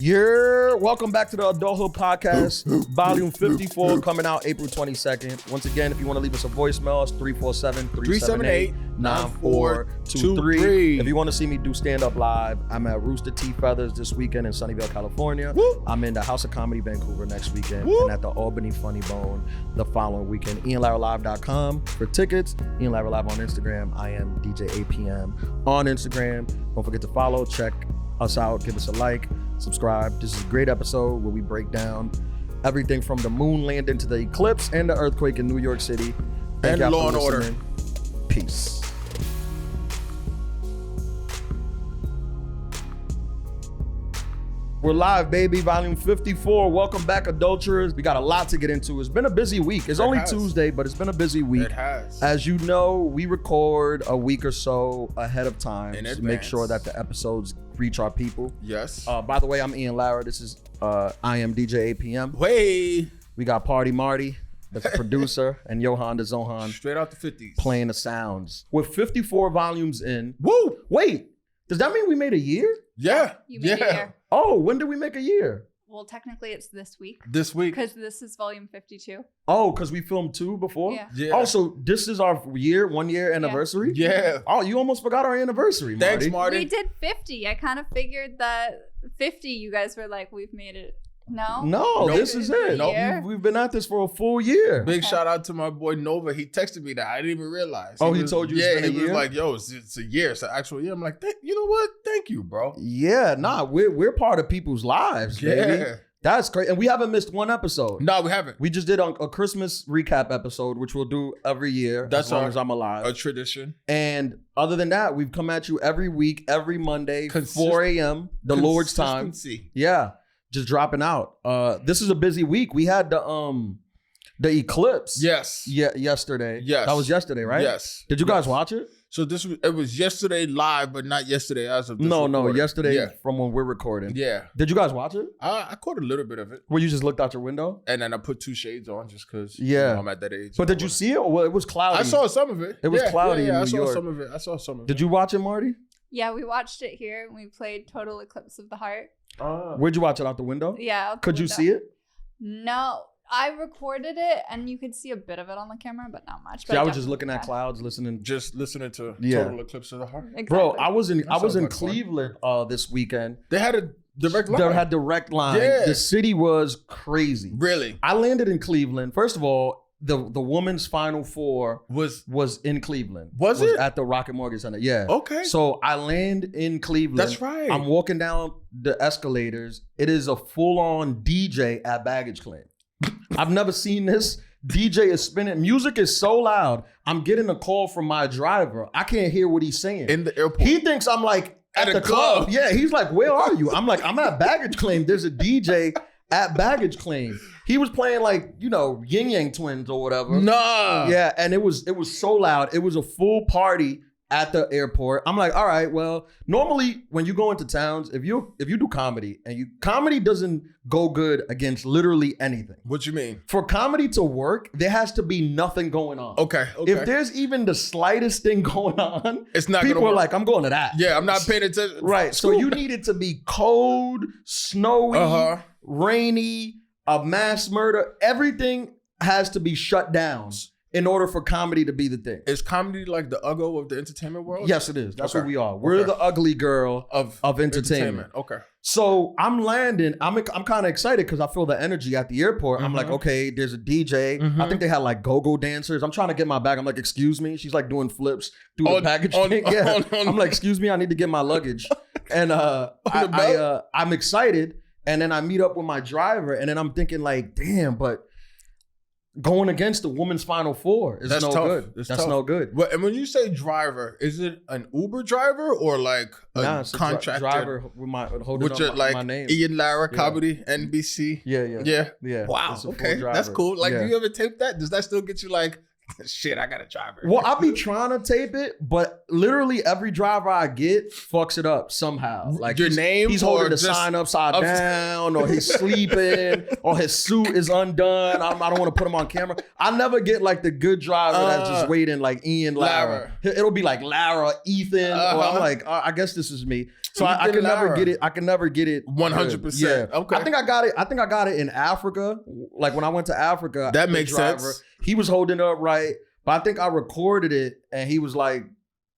Welcome back to the Adulthood podcast, volume 54, coming out April 22nd. Once again, if you want to leave us a voicemail, it's 347-378-9423. If you want to see me do stand-up live, I'm at Rooster T. Feathers this weekend in Sunnyvale, California. Woo. I'm in the House of Comedy Vancouver next weekend, Woo. and at the Albany Funny Bone the following weekend. IanLaraLive.com for tickets. Ian Lara Live on Instagram. I am DJ APM on Instagram. Don't forget to follow, check us out, give us a like, subscribe. This is a great episode where we break down everything from the moon landing to the eclipse and the earthquake in New York City. Thank And y'all Law for and Order. listening. Peace. We're live, baby. Volume 54. Welcome back, adulterers. We got a lot to get into. It's been a busy week. It's only Tuesday, but it's been a busy week. It has. As you know, we record a week or so ahead of time In to advance. make sure that the episodes reach our people. Yes. By the way, I'm Ian Lara. This is I am DJ APM. Way We got Party Marty, the producer, and Johan the Zohan straight out the 50s. playing the sounds. With 54 volumes in. Woo! Wait, does that mean we made a year? Yeah. You made it here. Oh, when did we make a year? Well, technically it's this week This week. because this is volume 52. Oh, because we filmed 2 before? Yeah. Yeah. Oh, so this is our 1 year anniversary? Yeah. Oh, you almost forgot our anniversary, Marty. Thanks, Marty. We did 50. I kind of figured that 50, you guys were like, we've made it. No? No, Nope. this is it. Nope. We've been at this for a full year. Big Okay. shout out to my boy Nova. He texted me that. I didn't even realize. Oh, he told you it's Yeah, been a he was year? like, yo, it's a year. It's an actual year. I'm like, you know what? Thank you, bro. Yeah, nah, we're part of people's lives, baby. Yeah. That's great. And we haven't missed one episode. No, we haven't. We just did a Christmas recap episode, which we'll do every year That's as long our- as I'm alive. A tradition. And other than that, we've come at you every week, every Monday, 4 a.m., the Lord's time. Consistency. Yeah, just dropping out. This is a busy week. We had the eclipse. Yes. Yeah, yesterday. Yes. That was yesterday, right? Yes. Did you guys Yes. watch it? So it was yesterday live, but not yesterday as of this No, recording. yesterday Yeah. from when we're recording. Yeah. Did you guys watch it? I caught a little bit of it. Where you just looked out your window? And then I put 2 shades on just because Yeah. I'm at that age. But did you see it? Well, it was cloudy. I saw some of it. It was cloudy in I New saw York. some of it. I saw some of it. Did you watch it, Marty? Yeah, we watched it here and we played Total Eclipse of the Heart. Where'd you watch it? Out the window? Yeah. out the Could you window. see it? No. I recorded it and you could see a bit of it on the camera, but not much. See, I was just looking at clouds, listening. Just listening to Yeah. Total Eclipse of the Heart? Exactly. Bro, I was in sounds like fun. Cleveland this weekend. They had a direct line. They had direct line. Yeah. The city was crazy. Really? I landed in Cleveland. First of all, the women's Final Four Was in Cleveland. Was it? at the Rocket Mortgage Center? Yeah. okay. So I land in Cleveland. That's right. I'm walking down the escalators. It is a full-on DJ at baggage claim. I've never seen this. DJ is spinning. Music is so loud. I'm getting a call from my driver. I can't hear what he's saying. in the airport. He thinks I'm like at At the a club. club. Yeah, he's like, where are you? I'm like, I'm at baggage claim. There's a DJ at baggage claim. He was playing like, Yin Yang Twins or whatever. Nah. Yeah, and it was so loud. It was a full party at the airport. I'm like, all right, well, normally when you go into towns, if you do comedy and comedy doesn't go good against literally anything. What you mean? For comedy to work, there has to be nothing going on. Okay. If there's even the slightest thing going on, It's not people gonna are work. like, I'm going to that. Yeah, I'm not paying attention. Right. So you need it to be cold, snowy, rainy, a mass murder. Everything has to be shut down in order for comedy to be the thing. Is comedy like the Uggo of the entertainment world? Yes, it is. That's Okay. what we are. We're Okay. the ugly girl Of entertainment. Okay. So I'm landing. I'm kind of excited because I feel the energy at the airport. I'm like, okay, there's a DJ. I think they had like go-go dancers. I'm trying to get my bag. I'm like, excuse me. She's like doing flips through the package thing. Yeah. I'm like, excuse me, I need to get my luggage. And I'm excited. And then I meet up with my driver. And then I'm thinking like, damn, but going against the women's Final Four is That's no tough. good. That's That's tough. no good. But and when you say driver, is it an Uber driver or like a Nah, it's a contractor driver with my holding with your up like my name. Ian Lara Yeah. comedy NBC? Yeah. Yeah. Yeah. Wow. It's a full Okay. driver. That's cool. Like, Yeah. do you ever tape that? Does that still get you like Shit, I got a driver. Well, I be trying to tape it, but literally every driver I get fucks it up somehow. Like your name, he's holding the sign upside down, or he's sleeping, or his suit is undone. I don't want to put him on camera. I never get like the good driver that's just waiting, like Ian, Lara. It'll be like Lara, Ethan, or I'm like, I guess this is me. So I can never get it. I can never get it 100%. Yeah. Okay. I think I got it. I think I got it in Africa. Like when I went to Africa, that makes sense. He was holding it up right, but I think I recorded it, and he was like,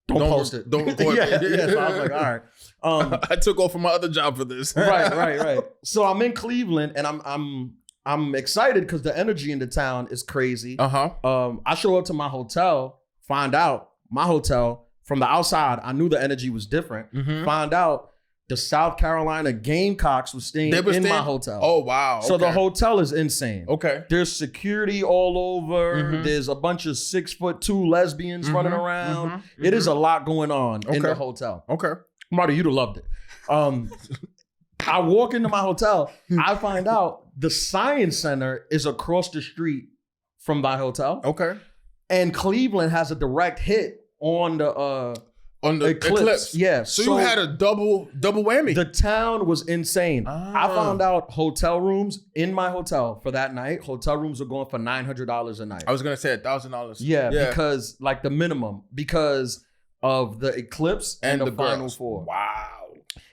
"Don't post it. Don't record it." Yeah. So I was like, "All right." I took off from my other job for this. Right. So I'm in Cleveland, and I'm excited because the energy in the town is crazy. I show up to my hotel, find out my hotel from the outside. I knew the energy was different. Find out the South Carolina Gamecocks was staying in my hotel. Oh, wow. So the hotel is insane. Okay. There's security all over. There's a bunch of 6'2" lesbians running around. It is a lot going on in the hotel. Okay. Marty, you'd have loved it. I walk into my hotel. I find out the Science Center is across the street from my hotel. Okay. And Cleveland has a direct hit on the Eclipse. Yeah. So you had a double whammy. The town was insane. I found out hotel rooms in my hotel for that night. Hotel rooms are going for $900 a night. I was gonna say $1,000. Yeah, because like the minimum, because of the Eclipse and the Final Four. Wow.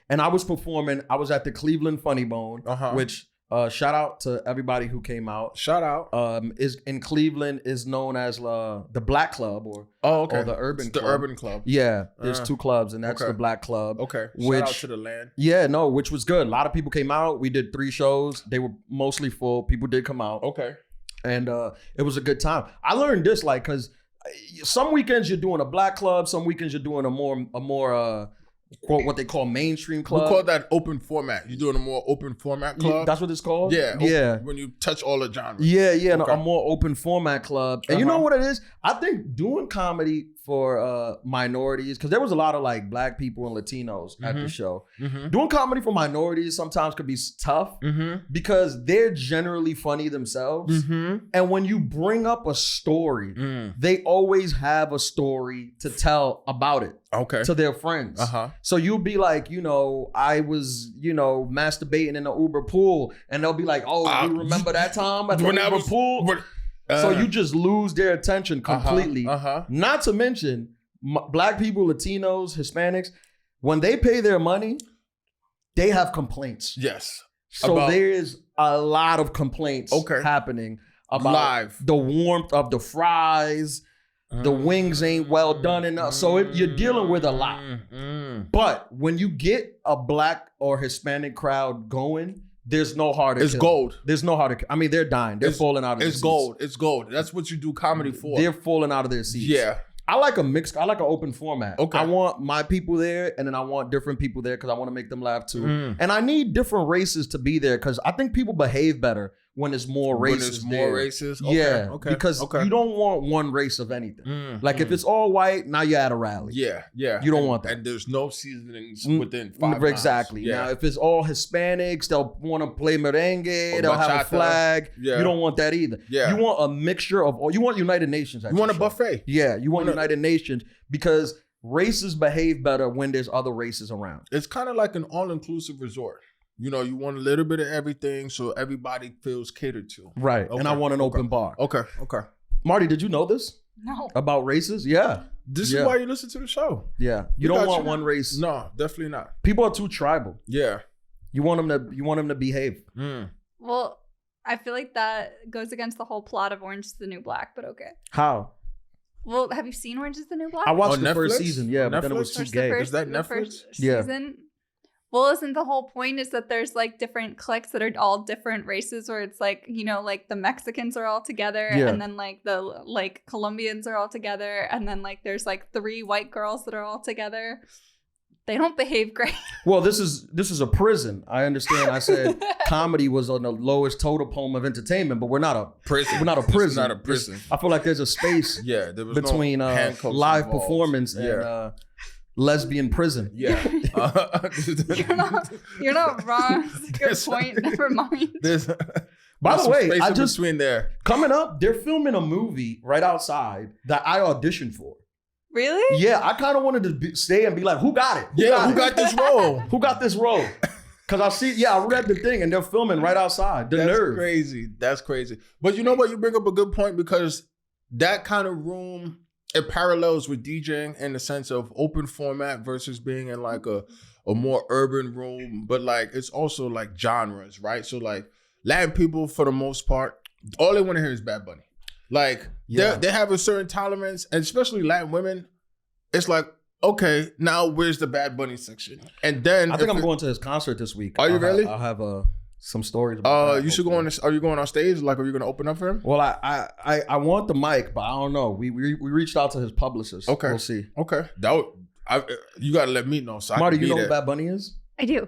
And I was performing. I was at the Cleveland Funny Bone, which shout out to everybody who came out. Shout out. Is in Cleveland is known as the Black Club or the Urban Club. The Urban Club. Yeah, there's two clubs, and that's the Black Club. Okay. Which, shout out to the land. Yeah, no, which was good. A lot of people came out. We did 3 shows. They were mostly full. People did come out. Okay. And it was a good time. I learned this because some weekends you're doing a Black Club, some weekends you're doing a more quote what they call mainstream club. We call that open format. You're doing a more open format club. Yeah, that's what it's called. Yeah. When you touch all the genres. Yeah. No, a more open format club. And you know what it is? I think doing comedy for minorities, because there was a lot of like Black people and Latinos at the show. Doing comedy for minorities sometimes could be tough because they're generally funny themselves. And when you bring up a story, they always have a story to tell about it. Okay. To their friends. So you'll be like, I was, masturbating in the Uber pool, and they'll be like, oh, you remember that time at the Uber pool? So you just lose their attention completely. Not to mention, Black people, Latinos, Hispanics, when they pay their money, they have complaints. Yes. So there's a lot of complaints happening about the warmth of the fries. The wings ain't well done enough. So you're dealing with a lot. But when you get a Black or Hispanic crowd going, there's no harder. It's gold. There's no harder. I mean, they're dying. They're falling out of their seats. It's gold. That's what you do comedy for. They're falling out of their seats. Yeah. I like a mix. I like an open format. Okay. I want my people there, and then I want different people there because I want to make them laugh too. And I need different races to be there because I think people behave better when there's more races. Okay. Yeah. Because you don't want one race of anything. Like if it's all white, now you're at a rally. Yeah. You don't want that. And there's no seasonings within 5 miles. Exactly. Yeah. Now if it's all Hispanics, they'll want to play merengue. They'll have a flag. Yeah. You don't want that either. Yeah. You want a mixture of all. You want United Nations. You want a buffet. Yeah. You want United Nations because races behave better when there's other races around. It's kind of like an all-inclusive resort. You want a little bit of everything so everybody feels catered to. Right. Okay. And I want an open bar. Okay. Marty, did you know this? No. About races? Yeah. This is why you listen to the show. Yeah. You don't want one race. No, definitely not. People are too tribal. Yeah. You want them to behave. Well, I feel like that goes against the whole plot of Orange is the New Black, but okay. How? Well, have you seen Orange is the New Black? I watched the first season, but then it was too gay. Is that Netflix? Season? Well, isn't the whole point is that there's like different cliques that are all different races where it's like, like the Mexicans are all together and then like the like Colombians are all together and then like there's like 3 white girls that are all together. They don't behave great. Well, this is a prison. I understand. I said comedy was on the lowest totem pole of entertainment, but we're not a prison. We're not a prison. It's not a prison. I feel like there's a space there was between live performance and lesbian prison. Yeah. You're not wrong. It's a good point. Never mind. By the way, I just between there. Coming up, they're filming a movie right outside that I auditioned for. Really? Yeah, I kind of wanted to stay and be like, who got it? Who got this role? Who got this role? Because I read the thing and they're filming right outside. That's nerve. crazy. That's crazy. But you know what? You bring up a good point because that kind of room, it parallels with DJing in the sense of open format versus being in like a more urban room. But like, it's also like genres, right? So like Latin people, for the most part, all they want to hear is Bad Bunny. Like they have a certain tolerance, and especially Latin women, it's like, okay, now where's the Bad Bunny section? And then I think I'm going to his concert this week. Are you really? I'll have some stories about that. You should go on. Are you going on stage? Like, are you going to open up for him? Well, I want the mic, but I don't know. We reached out to his publicist. Okay, we'll see. Okay, you got to let me know. So Marty, you know who Bad Bunny is? I do.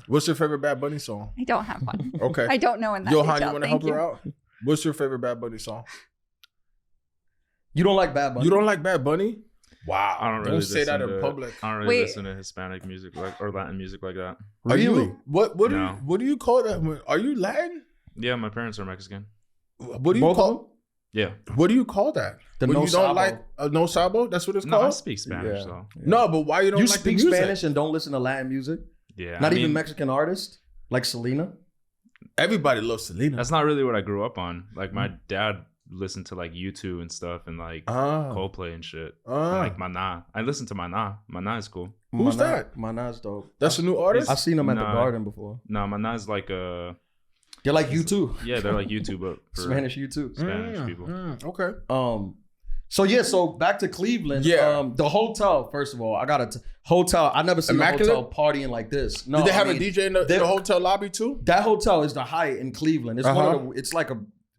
What's your favorite Bad Bunny song? I don't have one. Okay, I don't know in that Johan, detail. you want to help her out? What's your favorite Bad Bunny song? You don't like Bad Bunny? You don't like Bad Bunny? Wow, I don't really say that in public. I don't really listen to Hispanic music or Latin music like that. Are you? What do you call that? Are you Latin? Yeah, my parents are Mexican. What do you call? Yeah. What do you call that? When you sabo. Don't like no sabo? That's what it's called. No, I speak Spanish though. Yeah. No, but why you don't? You like speak the music? Spanish and don't listen to Latin music? Yeah. Not even Mexican artists like Selena. Everybody loves Selena. That's not really what I grew up on. Like my dad listened to like U2 and stuff and like Coldplay and shit. And, like Mana. I listen to Mana. Mana is cool. Who's that? Mana's dope. That's a new artist? I've seen them at the Garden before. No, Mana's like a... They're like U2. Yeah, they're like U2, but for Spanish U2. Spanish people. Okay. So back to Cleveland. Yeah. The hotel, first of all, I got a hotel. I never seen a hotel partying like this. No, Did they have a DJ in the hotel lobby too? That hotel is the Hyatt in Cleveland. It's one of the, it's like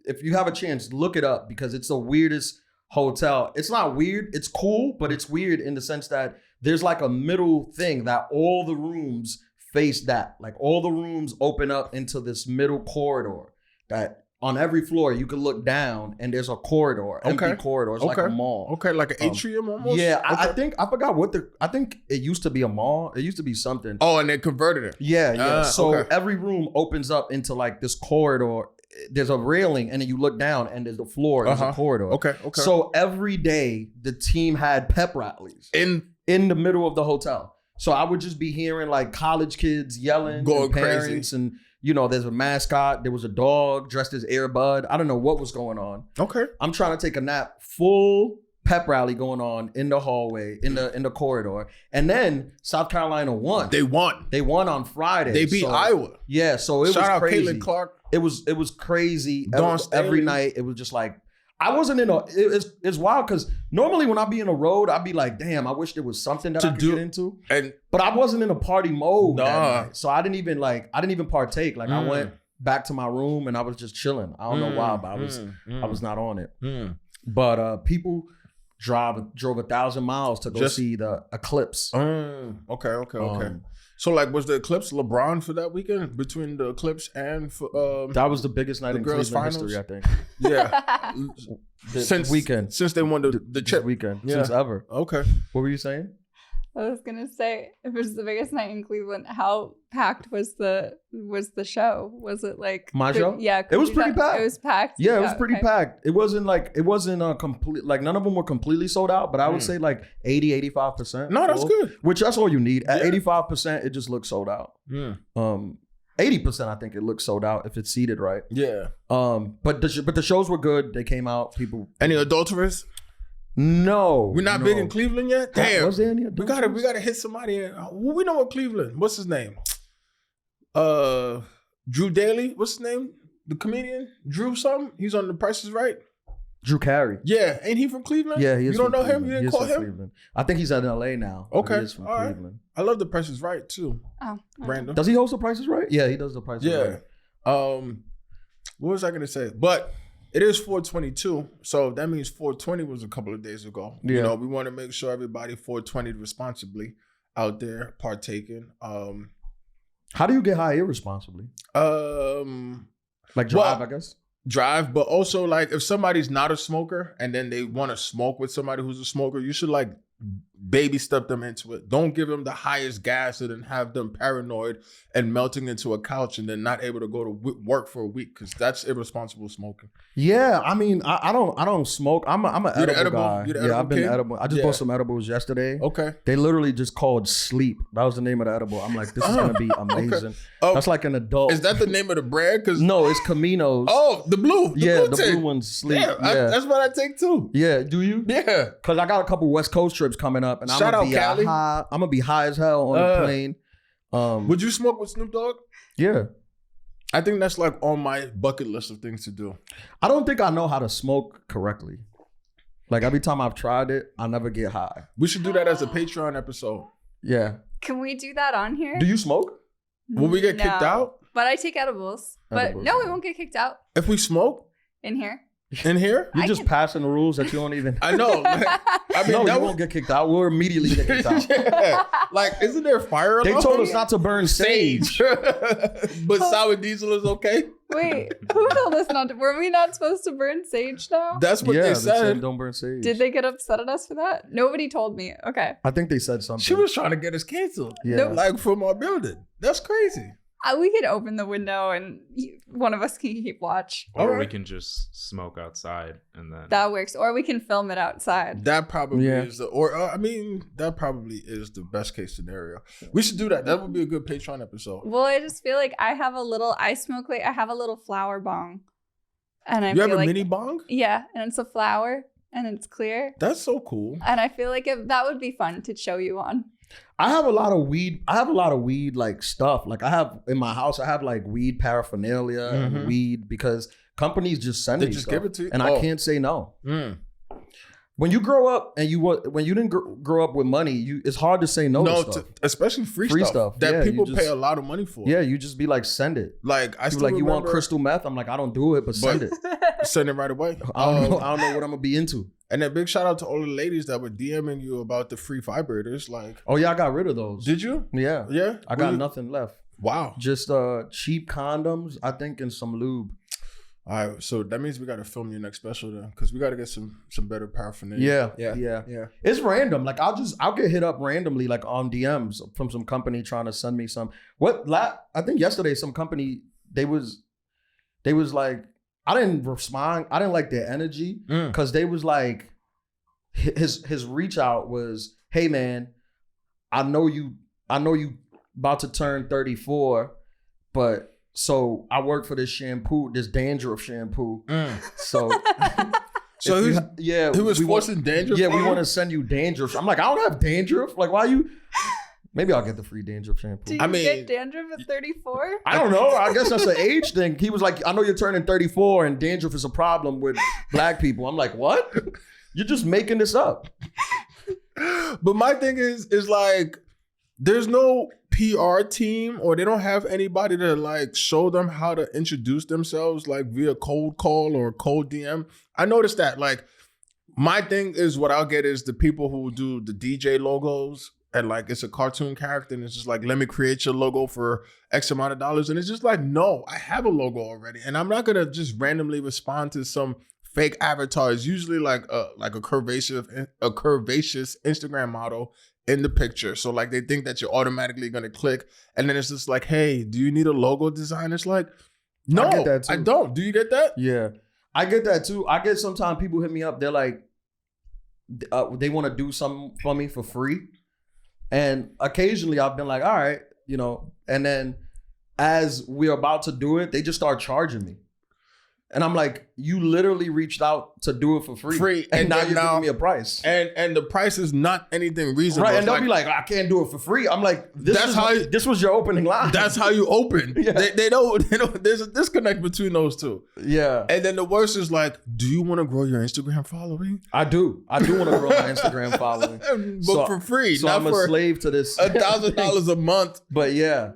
if you have a chance, look it up because it's the weirdest hotel. It's not weird. It's cool, but it's weird in the sense that there's like a middle thing that all the rooms face that. Like all the rooms open up into this middle corridor that on every floor you can look down and there's a corridor, empty corridor. It's like a mall. Okay, like an atrium almost? Yeah, I think, I forgot I think it used to be a mall. It used to be something. Oh, and they converted it. Yeah. So every room opens up into like this corridor. There's a railing and then you look down and there's the floor. There's a corridor. Okay. So every day the team had pep rallies in the middle of the hotel. So I would just be hearing like college kids yelling, going parents crazy. And there's a mascot. There was a dog dressed as Air Bud. I don't know what was going on. Okay. I'm trying to take a nap. Full pep rally going on in the hallway, in the corridor. And then South Carolina won. They won on Friday. They beat Iowa. Yeah, so it was out crazy. Caitlin Clark. It was crazy. Every night it was just like I wasn't in it's wild because normally when I be in a road, I'd be like, damn, I wish there was something that I could get into. But I wasn't in a party mode that night. So I didn't even partake. Like I went back to my room and I was just chilling. I don't know why, but I was not on it. But people drove 1,000 miles to go see the Eclipse. Okay. So like, was the Eclipse LeBron for that weekend between the Eclipse and that was the biggest night in Cleveland history, I think. Yeah, since they won the chip weekend, since ever. Okay, what were you saying? I was gonna say it was the biggest night in Cleveland. How packed was the show? Was it like my show? Yeah, it was pretty packed. It was packed. Yeah, it was pretty packed. It wasn't complete. Like none of them were completely sold out, but I would say like 80-85%. No, that's good. Which that's all you need. At 85%, it just looks sold out. 80%, I think it looks sold out if it's seated right. Yeah. But the shows were good. They came out. People. Any adulterers? No, we're not big in Cleveland yet. Damn, was there any we gotta hit somebody in. We know what Cleveland. What's his name? Drew Daly. What's his name? The comedian Drew something. He's on The Price is Right. Drew Carey. Yeah, ain't he from Cleveland? Yeah, he is. You don't know Cleveland. him? You didn't call him? Cleveland. I think he's at LA now. Okay, he is from Cleveland. I love The Price is Right too. Oh, random. Does he host The Price is Right? Yeah, he does The Price is Right. What was I gonna say? But it is 422, so that means 420 was a couple of days ago. Yeah. We want to make sure everybody 420 responsibly out there partaking. How do you get high irresponsibly? Like drive, I guess. Drive, but also like if somebody's not a smoker and then they want to smoke with somebody who's a smoker, you should like baby step them into it. Don't give them the highest gas and then have them paranoid and melting into a couch and then not able to go to work for a week, because that's irresponsible smoking. Yeah, I mean, I don't smoke. I'm an edible guy. Yeah, I've been edible. I just bought some edibles yesterday. Okay. They literally just called Sleep. That was the name of the edible. I'm like, this is gonna be amazing. Okay. That's like an adult. Is that the name of the brand? No, it's Caminos. Oh, the blue. The blue one's Sleep. Yeah, that's what I take too. Yeah, do you? Yeah. Because I got a couple West Coast trips coming up, and I'm gonna be high as hell on the plane. Would you smoke with Snoop Dogg? Yeah. I think that's like on my bucket list of things to do. I don't think I know how to smoke correctly. Like every time I've tried it, I never get high. We should do that as a Patreon episode. Yeah. Can we do that on here? Do you smoke? Will we get kicked out? But I take edibles. But no, we won't get kicked out. If we smoke? In here? In here? You're just passing the rules that you don't even... I know. I mean, no, you won't get kicked out. We'll immediately get kicked out. Yeah. Like, isn't there fire alarm? They told us not to burn sage. But sour diesel is okay? Wait, who told us not to? Were we not supposed to burn sage now? That's what they said. Don't burn sage. Did they get upset at us for that? Nobody told me. Okay. I think they said something. She was trying to get us canceled. Yeah. Like from our building. That's crazy. We could open the window and one of us can keep watch. Or we can just smoke outside and then... That works. Or we can film it outside. That probably is that probably is the best case scenario. We should do that. That would be a good Patreon episode. Well, I just feel like I have a little flower bong. And I You have feel a like, mini bong? Yeah, and it's a flower and it's clear. That's so cool. And I feel like that would be fun to show you on. I have a lot of weed. I have a lot of weed like stuff. Like I have in my house, I have like weed paraphernalia and weed because companies just send me stuff, give it to you, and I can't say no. When you grow up and when you didn't grow up with money, it's hard to say no. To stuff. Especially free stuff that people pay a lot of money for. Yeah, you just be like, send it. Like I still you want crystal meth? I'm like, I don't do it, but send it. Send it right away. I don't know what I'm gonna be into. And a big shout out to all the ladies that were DMing you about the free vibrators. Like, oh yeah, I got rid of those. Did you? Yeah. Yeah. I got nothing left. Wow. Just cheap condoms, I think, and some lube. All right, so that means we got to film your next special then, because we got to get some better paraphernalia. Yeah. It's random. Like I'll get hit up randomly, like on DMs from some company trying to send me some. I think yesterday some company they was like, I didn't respond. I didn't like their energy because they was like, his reach out was, hey man, I know you about to turn 34, but. So I work for this shampoo, this dandruff shampoo. So he was forcing dandruff. Yeah, we want to send you dandruff. I'm like, I don't have dandruff. Like, why you? Maybe I'll get the free dandruff shampoo. Do you get dandruff at 34? I don't know. I guess that's an age thing. He was like, I know you're turning 34 and dandruff is a problem with black people. I'm like, what? You're just making this up. But my thing is like, there's no PR team, or they don't have anybody to like show them how to introduce themselves like via cold call or cold DM. I noticed that like my thing is what I'll get is the people who do the DJ logos and like it's a cartoon character and it's just like, let me create your logo for X amount of dollars. And it's just like, no, I have a logo already. And I'm not going to just randomly respond to some fake avatar. It's usually like a curvaceous Instagram model in the picture. So like they think that you're automatically going to click. And then it's just like, hey, do you need a logo design? It's like, no, I don't. Do you get that? Yeah, I get that too. I get sometimes people hit me up. They're like, they want to do something for me for free. And occasionally I've been like, all right, and then as we're about to do it, they just start charging me. And I'm like, you literally reached out to do it for free. And now you're giving me a price. And the price is not anything reasonable. Right, and they'll be like, I can't do it for free. I'm like, this was your opening line. That's how you open. Yeah. They don't, there's a disconnect between those two. Yeah. And then the worst is like, do you want to grow your Instagram following? I do want to grow my Instagram following. But for free. So not I'm a slave to this. $1,000 a month. But yeah,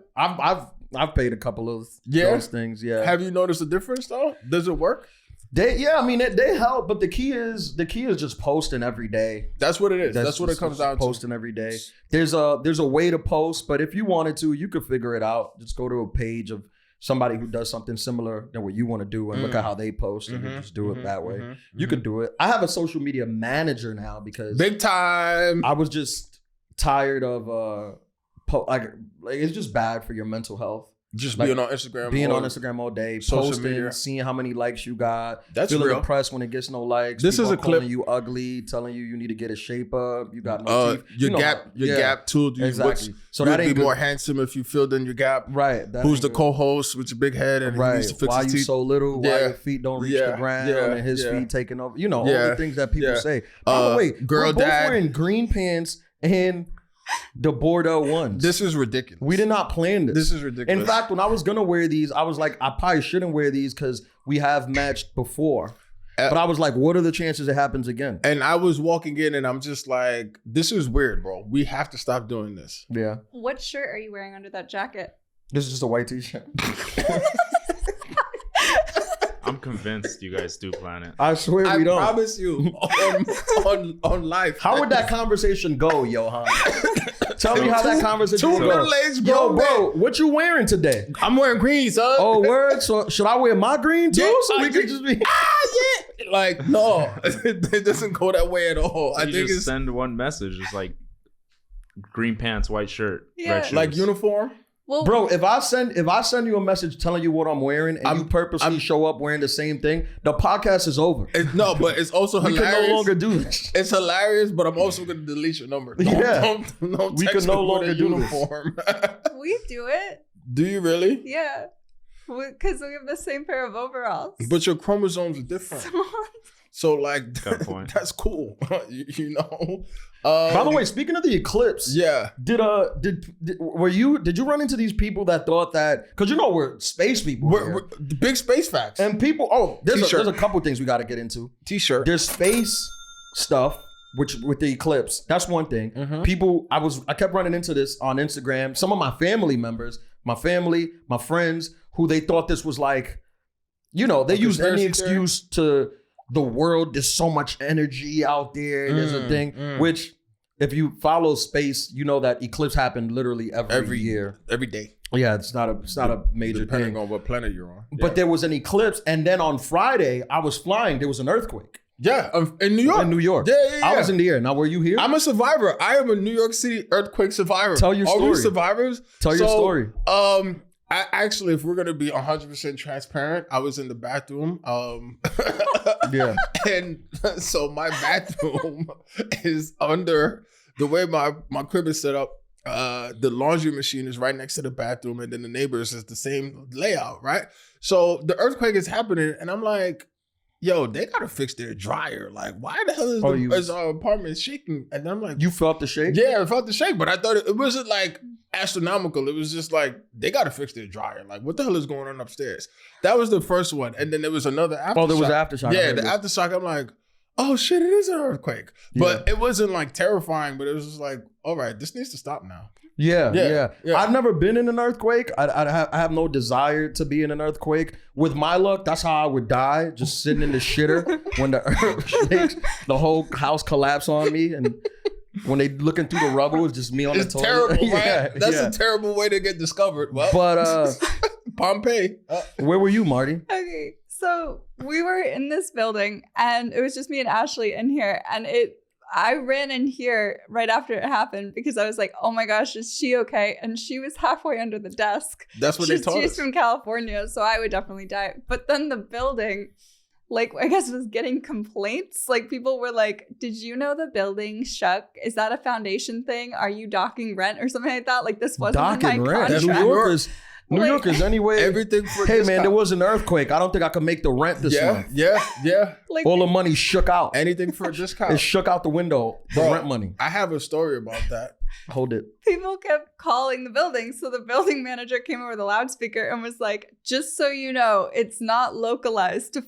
I've paid a couple of those things. Yeah. Have you noticed a difference though? Does it work? They help, but the key is just posting every day. That's what it is. That's what it comes down to. Posting every day. There's a way to post, but if you wanted to, you could figure it out. Just go to a page of somebody who does something similar than what you want to do and look at how they post and you just do it that way. You could do it. I have a social media manager now because big time. I was just tired of like it's just bad for your mental health. Just like, being on Instagram. Being on Instagram all day, posting, media. Seeing how many likes you got. That's feeling real. Depressed when it gets no likes. This People is a clip. Calling you ugly, telling you need to get a shape up. You got no teeth. Your gap tool. Exactly. So that ain't be more handsome if you filled in your gap. Right. Who's the co-host with your big head and he needs to fix why his you teeth. so little? Why your feet don't reach the ground and his feet taking over? You know, all the things that people say. By the way, we're both wearing green pants and the Bordeaux ones. This is ridiculous. We did not plan this. This is ridiculous. In fact, when I was gonna wear these, I was like, I probably shouldn't wear these because we have matched before. But I was like, what are the chances it happens again? And I was walking in and I'm just like, this is weird, bro. We have to stop doing this. Yeah. What shirt are you wearing under that jacket? This is just a white t-shirt. I'm convinced you guys do plan it. I swear we don't. I promise you on life. How would that conversation go, Johan? Tell me how that conversation would go. Middle-aged bro, what you wearing today? I'm wearing green, son. Oh, word? So should I wear my green too? Yeah, so we could just be... yeah. Like, no. It doesn't go that way at all. I think just send one message. It's like green pants, white shirt, red shoes. Like uniform? Well, bro, if I send you a message telling you what I'm wearing and you purposely show up wearing the same thing, the podcast is over. No, but it's also hilarious. We can no longer do this. It's hilarious, but I'm also going to delete your number. We can no longer do uniform. We do it. Do you really? Yeah. Because we have the same pair of overalls. But your chromosomes are different. So like, that's cool. you know? By the way, speaking of the eclipse, did you run into these people that thought that, because you know we're space people, we're big space facts, and people there's a couple things we got to get into. T-shirt, there's space stuff, which with the eclipse, that's one thing. People, I kept running into this on Instagram. Some of my family members, my friends, who they thought this was like, you know, they used any excuse to. The world, there's so much energy out there. There's a thing, which if you follow space, you know that eclipse happened literally every year. Every day. Yeah, it's not a major Depending thing. on what planet you're on. But there was an eclipse. And then on Friday, I was flying. There was an earthquake. Yeah, in New York. In New York. Yeah. I was in the air. Now, were you here? I'm a survivor. I am a New York City earthquake survivor. Tell your story. Are we survivors? Tell your story. I actually, if we're gonna be 100% transparent, I was in the bathroom. Yeah. And so my bathroom is under the way my crib is set up. The laundry machine is right next to the bathroom, and then the neighbors is the same layout, right? So the earthquake is happening, and I'm like, yo, they gotta fix their dryer. Like, why the hell is our apartment shaking? And I'm like, you felt the shake? Yeah, I felt the shake, but I thought it wasn't like astronomical. It was just like, they gotta fix their dryer. Like, what the hell is going on upstairs? That was the first one. And then there was another aftershock. Oh, there was an aftershock. Yeah, the aftershock, I'm like, oh shit, it is an earthquake. But it wasn't like terrifying, but it was just like, all right, this needs to stop now. Yeah. I've never been in an earthquake. I have no desire to be in an earthquake. With my luck, that's how I would die, just sitting in the shitter when the earth shakes, the whole house collapse on me, and when they looking through the rubble, it's just me on the toilet. Terrible, right? That's a terrible way to get discovered. Well, but Pompeii. Where were you, Marty? Okay, so we were in this building, and it was just me and Ashley in here, and I ran in here right after it happened because I was like, oh my gosh, is she okay? And she was halfway under the desk. That's what they told us. She's from California, so I would definitely die. But then the building, like, I guess was getting complaints. Like, people were like, did you know the building shook? Is that a foundation thing? Are you docking rent or something like that? Like, this wasn't in my contract. New Yorkers anyway. Everything for hey man, there was an earthquake. I don't think I could make the rent this month. Yeah. Like, all the money shook out. Anything for a discount. It shook out the window. The rent money. I have a story about that. Hold it. People kept calling the building. So the building manager came over the loudspeaker and was like, just so you know, it's not localized to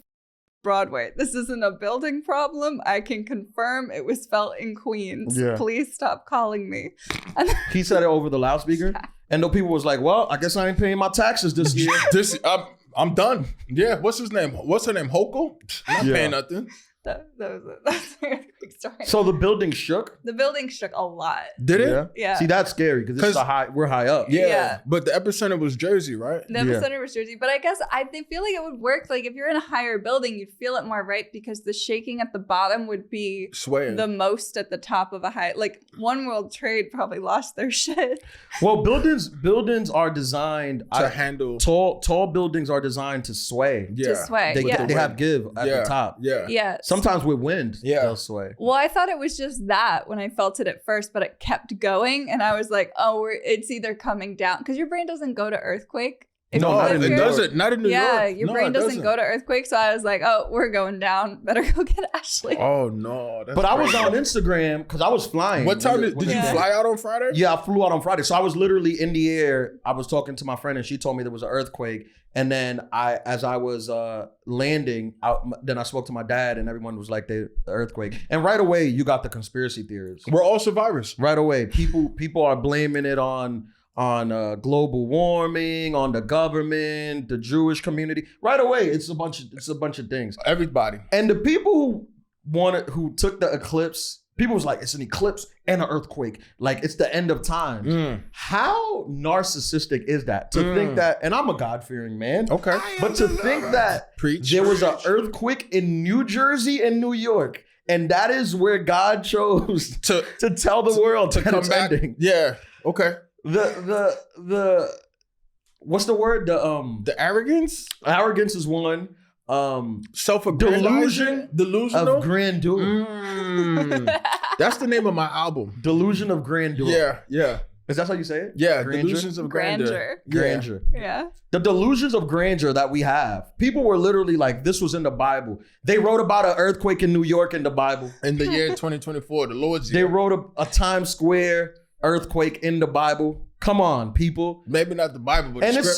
Broadway. This isn't a building problem. I can confirm it was felt in Queens. Yeah. Please stop calling me. And he said it over the loudspeaker. Yeah. And the people was like, well, I guess I ain't paying my taxes this year. I'm done. Yeah. What's his name? What's her name? Hoko? I'm not paying nothing. That's a big story. So the building shook? The building shook a lot. Did it? Yeah. See, that's scary because we're high up. Yeah. But the epicenter was Jersey, right? The epicenter was Jersey. But I guess they feel like it would work. Like if you're in a higher building, you'd feel it more, right? Because the shaking at the bottom would be swaying the most at the top of a high. Like One World Trade probably lost their shit. Well, buildings are designed to handle tall buildings are designed to sway. Yeah. To sway. They have give at the top. Yeah. Yeah. Sometimes with wind, they'll sway. Well, I thought it was just that when I felt it at first, but it kept going. And I was like, oh, it's either coming down. Because your brain doesn't go to earthquake. No, it doesn't. Not in New York. Yeah, your brain doesn't go to earthquake. So I was like, oh, we're going down. Better go get Ashley. Oh, no. But I was on Instagram because I was flying. What time did you fly out on Friday? Yeah, I flew out on Friday. So I was literally in the air. I was talking to my friend and she told me there was an earthquake. And then as I was landing, then I spoke to my dad and everyone was like, the earthquake. And right away, you got the conspiracy theorists. We're all survivors. Right away. People are blaming it on global warming, on the government, the Jewish community. Right away, it's a bunch of things. Everybody. And the people who took the eclipse, people was like, it's an eclipse and an earthquake. Like it's the end of time. How narcissistic is that? To think that, and I'm a God-fearing man. Okay. But to think that there was an earthquake in New Jersey and New York, and that is where God chose to tell the world to come back. Ending. Yeah. Okay. The what's the word? The arrogance? Arrogance is one. Self-delusion of grandeur. That's the name of my album. Delusion of grandeur. Yeah. Is that how you say it? Yeah, delusions of grandeur. Yeah. The delusions of grandeur that we have. People were literally like, this was in the Bible. They wrote about an earthquake in New York in the Bible. In the year 2024, the Lord's year. They wrote a Times Square earthquake in the Bible. Come on, people. Maybe not the Bible, but and it's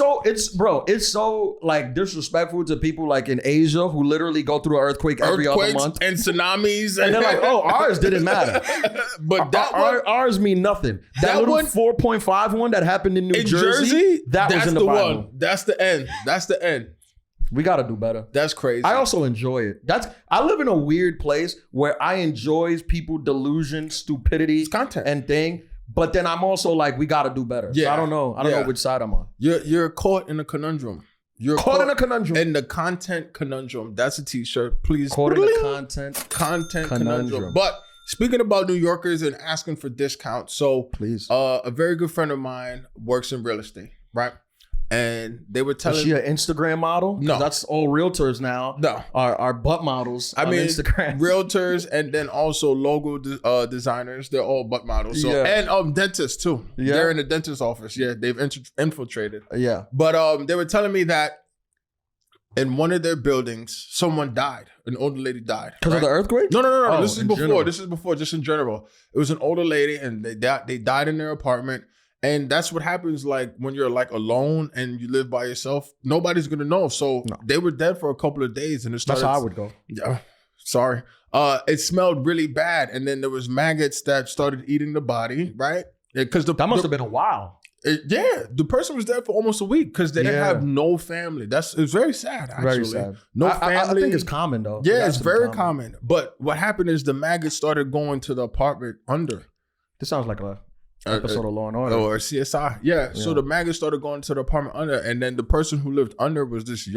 so like disrespectful to people like in Asia who literally go through an earthquake every other month and tsunamis, and they're like, "Oh, ours didn't matter." But ours mean nothing. That little 4.5 one that happened in New Jersey, that's was in the Bible. One. That's the end. That's the end. We got to do better. That's crazy. I also enjoy it. I live in a weird place where I enjoy people delusion, stupidity, content, and thing. But then I'm also like, we got to do better. Yeah. So I don't know. I don't know which side I'm on. You're caught in a conundrum. You're caught in a conundrum. In the content conundrum. That's a t-shirt. Please. Caught in the content conundrum. But speaking about New Yorkers and asking for discounts. So please. A very good friend of mine works in real estate, right? And they were telling... Is she an Instagram model? No. That's all realtors now. No. Are butt models on Instagram. Realtors and then also logo designers. They're all butt models. So, and dentists too. Yeah. They're in the dentist's office. Yeah, they've infiltrated. Yeah. But they were telling me that in one of their buildings, someone died. An older lady died. Because of the earthquake? No. Oh, this is before. General. This is before, just in general. It was an older lady and they died in their apartment. And that's what happens like when you're like alone and you live by yourself. Nobody's gonna know. So they were dead for a couple of days and it started. That's how I would go. Yeah. Sorry. It smelled really bad. And then there was maggots that started eating the body, right? Because that must have been a while. The person was dead for almost a week because they didn't have no family. It's very sad, actually. Very sad. No family. I think it's common though. Yeah, it's very common. But what happened is the maggots started going to the apartment under. This sounds like a episode of Law and Order. Or CSI. Yeah. So the maggots started going to the apartment under. And then the person who lived under was this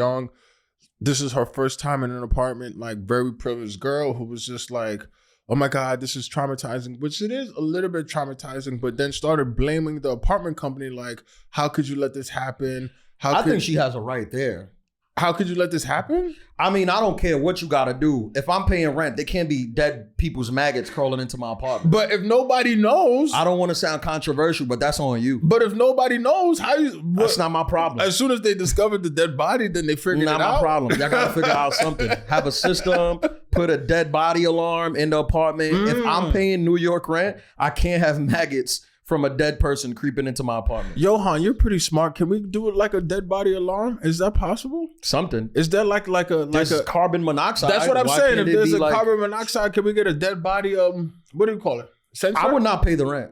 is her first time in an apartment, like very privileged girl who was just like, oh my God, this is traumatizing, which it is a little bit traumatizing, but then started blaming the apartment company. Like, how could you let this happen? I think she has a right there. How could you let this happen? I mean, I don't care what you got to do. If I'm paying rent, there can't be dead people's maggots crawling into my apartment. But if nobody knows... I don't want to sound controversial, but that's on you. But if nobody knows, that's not my problem. As soon as they discovered the dead body, then they figured it out. Not my problem. Y'all got to figure out something. Have a system, put a dead body alarm in the apartment. If I'm paying New York rent, I can't have maggots from a dead person creeping into my apartment. Johan, you're pretty smart. Can we do it like a dead body alarm? Is that possible? Something. Is there like a carbon monoxide? That's what I'm saying. If there's a carbon monoxide, can we get a dead body? What do you call it? Sensor? I would not pay the rent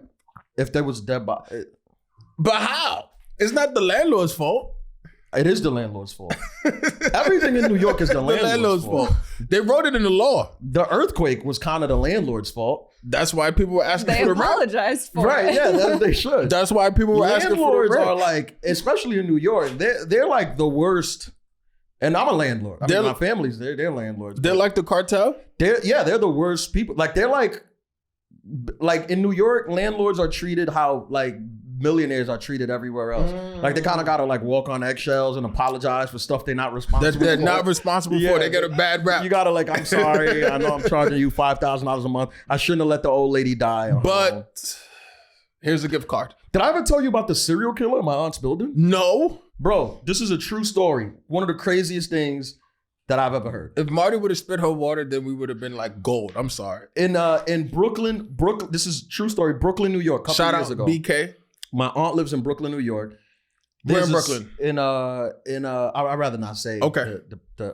if there was a dead body. But how? It's not the landlord's fault. It is the landlord's fault. Everything in New York is the landlord's fault. They wrote it in the law. The earthquake was kind of the landlord's fault. That's why people were asking for the rent. They apologized for it. Right, yeah, they should. That's why people were asking for the rent. Landlords are like, especially in New York, they're like the worst. And I'm a landlord. I mean, my family's they're landlords. They're like the cartel? They're the worst people. Like they're like in New York, landlords are treated how like millionaires are treated everywhere else. Like they kind of gotta like walk on eggshells and apologize for stuff they're not responsible for. They're not responsible for. They get a bad rap. You gotta like, I'm sorry. I know I'm charging you $5,000 a month. I shouldn't have let the old lady die. But here's a gift card. Did I ever tell you about the serial killer in my aunt's building? No. Bro, this is a true story. One of the craziest things that I've ever heard. If Marty would have spit her water, then we would have been like gold. I'm sorry. In Brooklyn, this is a true story. Brooklyn, New York. Shout out BK. My aunt lives in Brooklyn, New York. Where in Brooklyn? I'd rather not say okay.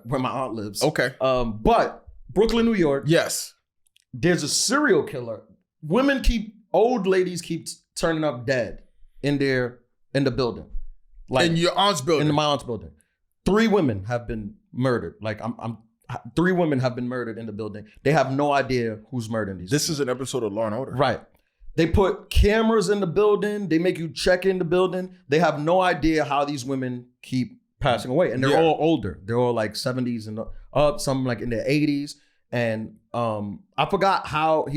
Where my aunt lives. Okay. But Brooklyn, New York. Yes. There's a serial killer. Old ladies keep turning up dead in the building. Like in your aunt's building. In my aunt's building. 3 women have been murdered. Like 3 women have been murdered in the building. They have no idea who's murdering these. This is an episode of Law and Order. Right. They put cameras in the building. They make you check in the building. They have no idea how these women keep passing away. And they're all older. They're all like 70s and up, some like in their 80s. And I forgot how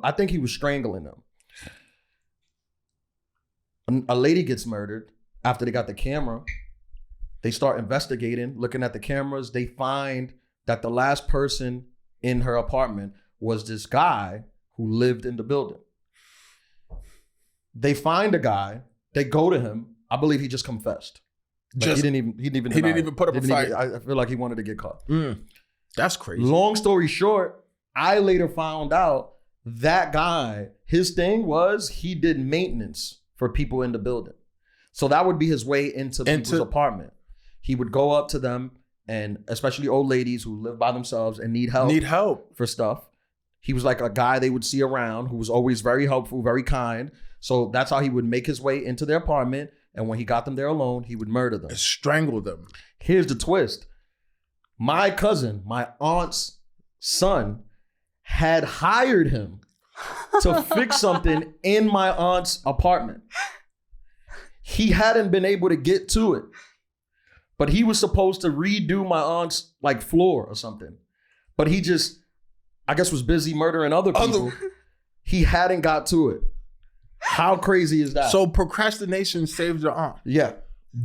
I think he was strangling them. A lady gets murdered after they got the camera. They start investigating, looking at the cameras. They find that the last person in her apartment was this guy who lived in the building. They find a guy. They go to him. I believe he just confessed. Like he didn't even put up a fight. I feel like he wanted to get caught. That's crazy. Long story short, I later found out that guy, his thing was he did maintenance for people in the building. So that would be his way into people's apartment. He would go up to them, and especially old ladies who live by themselves and need help for stuff. He was like a guy they would see around who was always very helpful, very kind. So that's how he would make his way into their apartment. And when he got them there alone, he would murder them. Strangle them. Here's the twist. My cousin, my aunt's son, had hired him to fix something in my aunt's apartment. He hadn't been able to get to it, but he was supposed to redo my aunt's like floor or something. But he just, I guess, was busy murdering other people. He hadn't got to it. How crazy is that? So procrastination saved your aunt. Yeah.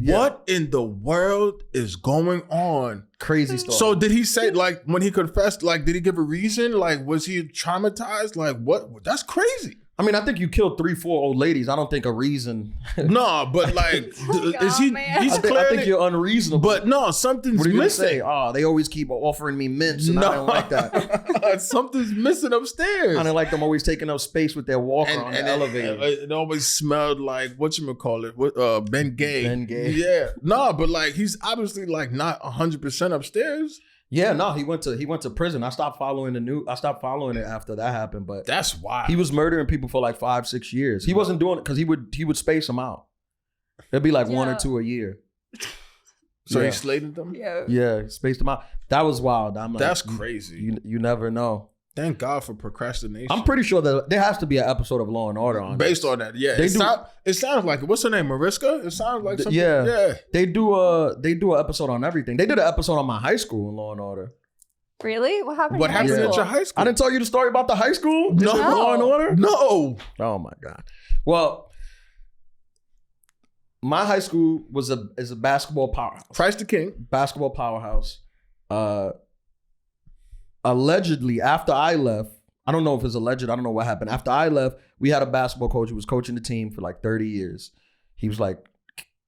What in the world is going on? Crazy story. So did he say, like, when he confessed, like, did he give a reason? Like, was he traumatized? Like, what? That's crazy. I mean, I think you killed 3-4 old ladies. I don't think a reason. No, but like, is he? Man. He's I think you're unreasonable. But no, something's what are you missing. Say? Oh, they always keep offering me mints, and I don't like that. Something's missing upstairs. I don't like them always taking up space with their walker on the elevator. It always smelled like whatchamacallit, Bengay. Bengay. Yeah, no, but like he's obviously like not 100% upstairs. Yeah, no, he went to prison. I stopped following it after that happened. But that's why he was murdering people for like 5-6 years. He wasn't doing it because he would space them out. It'd be like 1 or 2 a year. So he slated them. Yeah, spaced them out. That was wild. I'm like, that's crazy. You never know. Thank God for procrastination. I'm pretty sure that there has to be an episode of Law and Order on based on that. Yeah, it sounds like it. What's her name? Mariska. It sounds like something. Yeah. They do an episode on everything. They did an episode on my high school in Law and Order. Really? What happened? What happened at your high school? I didn't tell you the story about the high school. No. Law and Order. No. Oh my God. Well, my high school is a basketball powerhouse. Christ the King. Basketball powerhouse. Allegedly, after I left, I don't know if it's alleged, I don't know what happened. After I left, we had a basketball coach who was coaching the team for like 30 years. He was like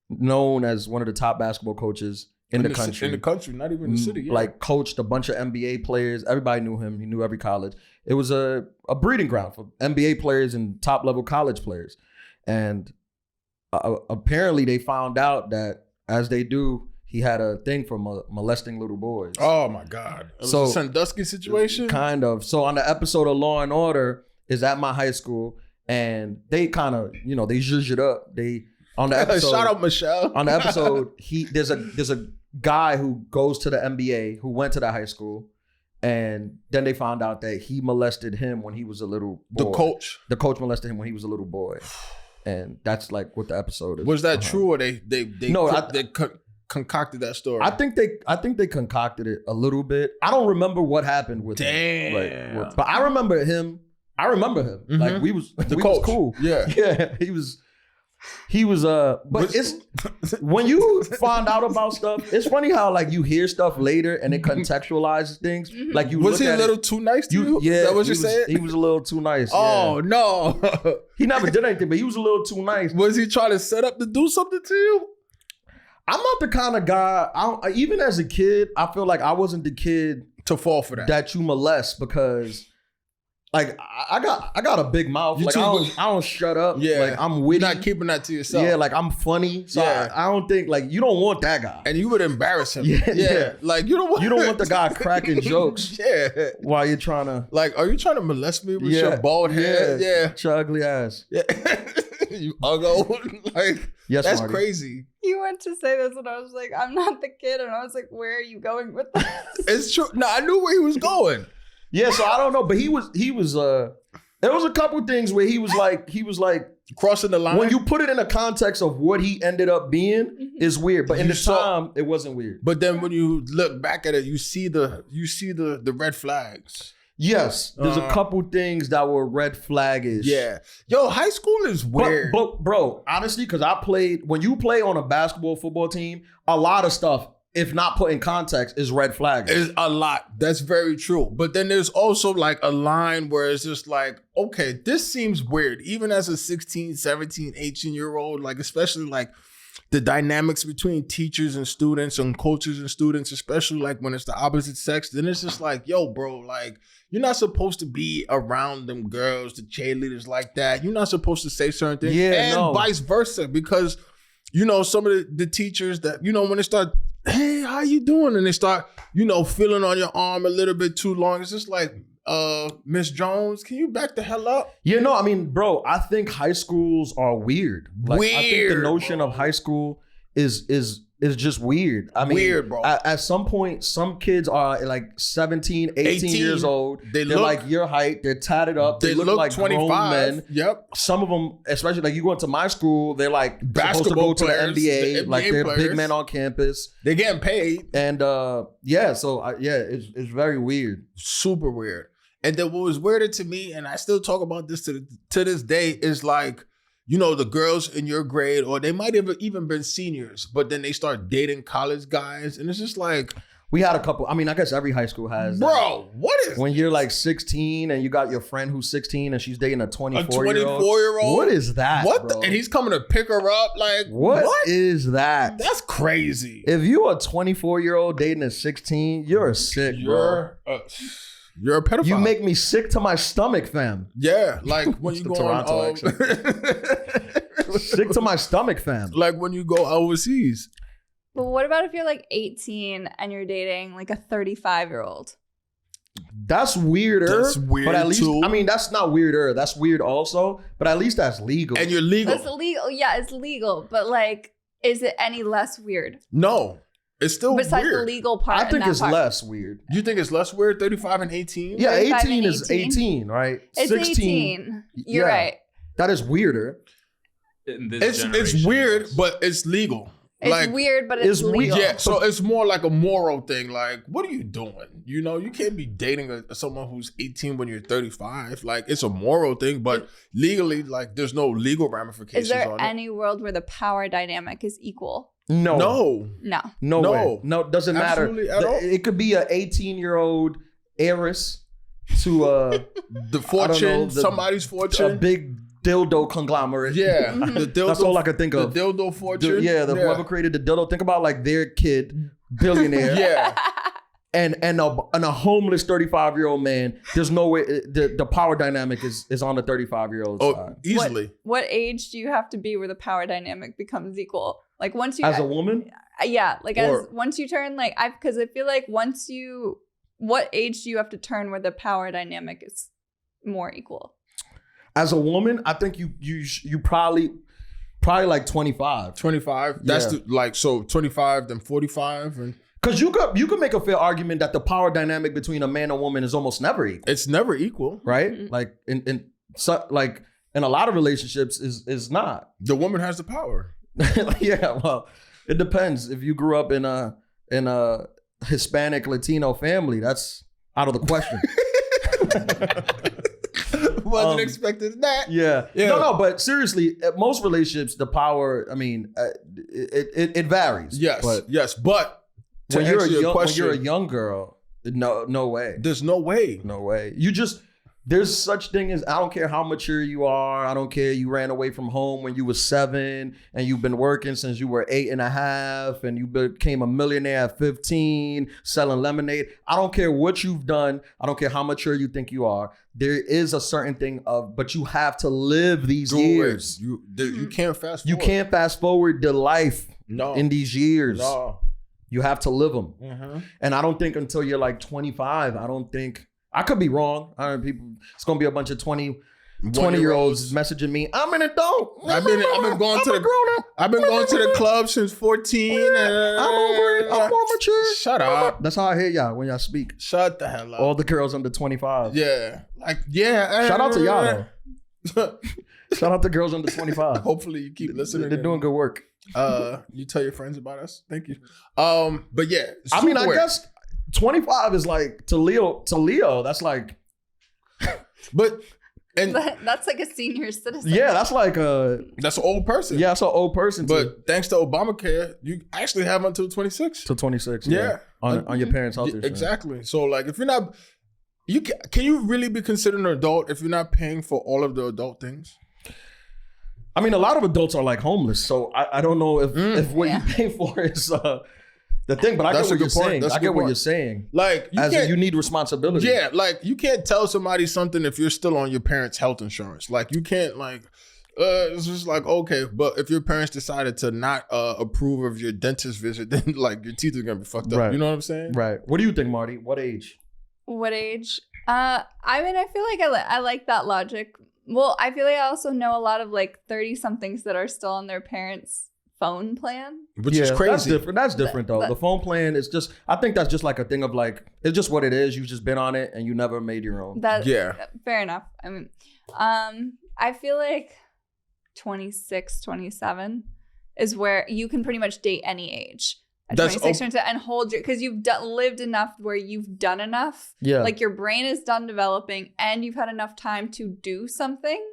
known as one of the top basketball coaches in the country. In the country, not even in the city. Yeah. Like coached a bunch of NBA players. Everybody knew him. He knew every college. It was a breeding ground for NBA players and top level college players. And apparently they found out that, as they do, he had a thing for molesting little boys. Oh my God. It was a Sandusky situation? Kind of. So on the episode of Law and Order is at my high school, and they kind of, they zhuzh it up. They On the episode, shout out Michelle. On the episode, there's a guy who goes to the NBA who went to that high school, and then they found out that he molested him when he was a little boy. The coach molested him when he was a little boy, and that's like what the episode is. Was that true, or they concocted that story? I think they concocted it a little bit. I don't remember what happened with him. Like, but I remember him. Mm-hmm. Like we was cool. Yeah. He was but it's when you find out about stuff, it's funny how like you hear stuff later and it contextualizes things. Like you was he a little too nice to you? Yeah, is that what you're saying? He was a little too nice. Oh no. He never did anything, but he was a little too nice. Was he trying to set up to do something to you? I'm not the kind of guy, even as a kid, I feel like I wasn't the kid to fall for that you molest, because like I got a big mouth. Like I don't shut up. Yeah, like I'm witty. You're not keeping that to yourself. Yeah, like I'm funny. So I don't think like you don't want that guy. And you would embarrass him. Yeah. Like you don't want the guy cracking jokes. Yeah. While you're trying to like, are you trying to molest me with your bald head? Yeah. Your ugly ass. Yeah. You uggo. Like yes, that's Marty. Crazy. You went to say this and I was like, I'm not the kid, and I was like, where are you going with this? It's true. No, I knew where he was going. Yeah, so I don't know, but he was there was a couple things where he was like crossing the line. When you put it in the context of what he ended up being, is weird. But in the time, it wasn't weird. But then when you look back at it, you see the red flags. Yes, there's a couple things that were red flagish. Yeah. Yo, high school is weird. But bro, honestly, because when you play on a basketball, football team, a lot of stuff, if not put in context, is red flags. It's a lot. That's very true. But then there's also like a line where it's just like, okay, this seems weird. Even as a 16, 17, 18-year-old, like especially like the dynamics between teachers and students and coaches and students, especially like when it's the opposite sex, then it's just like, yo, bro, like you're not supposed to be around them girls, the cheerleaders like that. You're not supposed to say certain things. And vice versa, because, you know, some of the teachers that, you know, when they start, hey, how you doing? And they start, you know, feeling on your arm a little bit too long. It's just like, Miss Jones, can you back the hell up? Yeah, no, I mean, bro, I think high schools are weird. Like, I think the notion of high school is just weird. I mean, weird, bro. At some point, some kids are like 17, 18 years old. They're like your height. They're tatted up. They look like 25. Grown men. Yep. Some of them, especially like you go into my school, they're like basketball supposed to go players, to the NBA. Like they're players. big men on campus. They're getting paid. And it's very weird. Super weird. And then what was weirder to me, and I still talk about this to this day, is like, you know, the girls in your grade, or they might have even been seniors, but then they start dating college guys. And it's just like, we had a couple. I mean, I guess every high school has. Bro, what is when you're like 16 and you got your friend who's 16 and she's dating a 24-year-old? What is that? What? Bro? And he's coming to pick her up. Like, what is that? That's crazy. If you're a 24-year-old dating a 16, you're sick, bro. You're a pedophile. You make me sick to my stomach, fam. Yeah, like when you go on sick to my stomach, fam. Like when you go overseas. But what about if you're like 18 and you're dating like a 35-year-old? That's weirder. That's weird, but at least, too. I mean, that's not weirder. That's weird also. But at least that's legal. And you're legal. That's legal. Yeah, it's legal. But like, is it any less weird? No. It's still besides weird. The legal part. I think it's less weird. You think it's less weird? 35 and 18? Yeah, 18 is 18, right? It's 18. You're right. That is weirder. It's weird, but it's legal. It's like, weird, but it's legal. Yeah, so it's more like a moral thing. Like, what are you doing? You know, you can't be dating someone who's 18 when you're 35. Like, it's a moral thing, but legally, like, there's no legal ramifications on it. Is there any world where the power dynamic is equal? No way. No, it doesn't matter. At all. It could be an 18-year-old heiress to the fortune, somebody's fortune, a big dildo conglomerate. Yeah, the dildo. That's all I can think of. The dildo fortune. Whoever created the dildo. Think about like their kid, billionaire. Yeah. And a homeless 35-year-old man. There's no way the power dynamic is on the 35-year-old side. Easily. What age do you have to be where the power dynamic becomes equal? Like once you as a woman? Yeah, like once you turn like because I feel like what age do you have to turn where the power dynamic is more equal? As a woman, I think you probably Probably like 25. 25. That's so 25, then 45, and because you could make a fair argument that the power dynamic between a man and woman is almost never equal. It's never equal, right? Mm-hmm. Like in a lot of relationships is not. The woman has the power. Yeah, well, it depends. If you grew up in a Hispanic Latino family, that's out of the question. Wasn't expecting that. Yeah. No, but seriously, at most relationships, the power, I mean, it varies. Yes, but when you're a young girl, no way. There's no way. No way. There's such thing as, I don't care how mature you are. I don't care you ran away from home when you were 7 and you've been working since you were 8.5 and you became a millionaire at 15 selling lemonade. I don't care what you've done. I don't care how mature you think you are. There is a certain thing but you have to live these years. You can't fast forward. You can't fast forward the life in these years. No. You have to live them. Mm-hmm. And I don't think until you're like 25, I could be wrong. It's gonna be a bunch of 20-year-olds messaging me. I'm an adult. I've been going to the club since 14. And, I'm over it. I'm more mature. Shut up. That's how I hear y'all when y'all speak. Shut the hell up. All the girls under 25. Yeah. Shout out to y'all though. Shout out to girls under 25. Hopefully you keep listening. They're doing good work. You tell your friends about us. Thank you. But yeah. I mean, I guess 25 is like to Leo. That's like, that's like a senior citizen. Yeah, that's like that's an old person. Yeah, that's an old person. But thanks to Obamacare, you actually have until 26. Till 26. Yeah. On your parents' health insurance. Exactly. So like, if you're not, can you really be considered an adult if you're not paying for all of the adult things? I mean, a lot of adults are like homeless, so I don't know if what you pay for is the thing. But I get what you're saying. I get what you're saying. Like, you need responsibility. Yeah, like you can't tell somebody something if you're still on your parents' health insurance. Like you can't it's just like, okay, but if your parents decided to not approve of your dentist visit, then like your teeth are gonna be fucked up. Right. You know what I'm saying? Right. What do you think, Marty? What age? I mean, I feel like I like that logic. Well, I feel like I also know a lot of like 30-somethings that are still on their parents' phone plan. Which is crazy. That's different though. The phone plan is just, I think that's just like a thing of like, it's just what it is. You've just been on it and you never made your own. Fair enough. I mean, I feel like 26, 27 is where you can pretty much date any age. At 26 and hold because you've lived enough where you've done enough. Yeah. Like your brain is done developing and you've had enough time to do something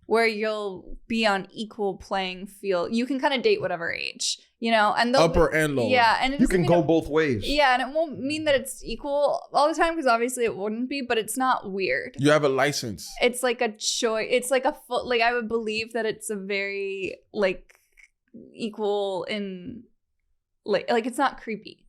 where you'll be on equal playing field. You can kind of date whatever age, you know, and upper and lower. Yeah. And you can go both ways. Yeah. And it won't mean that it's equal all the time because obviously it wouldn't be, but it's not weird. You have a license. It's like a choice. It's like I would believe that it's a very like equal in like it's not creepy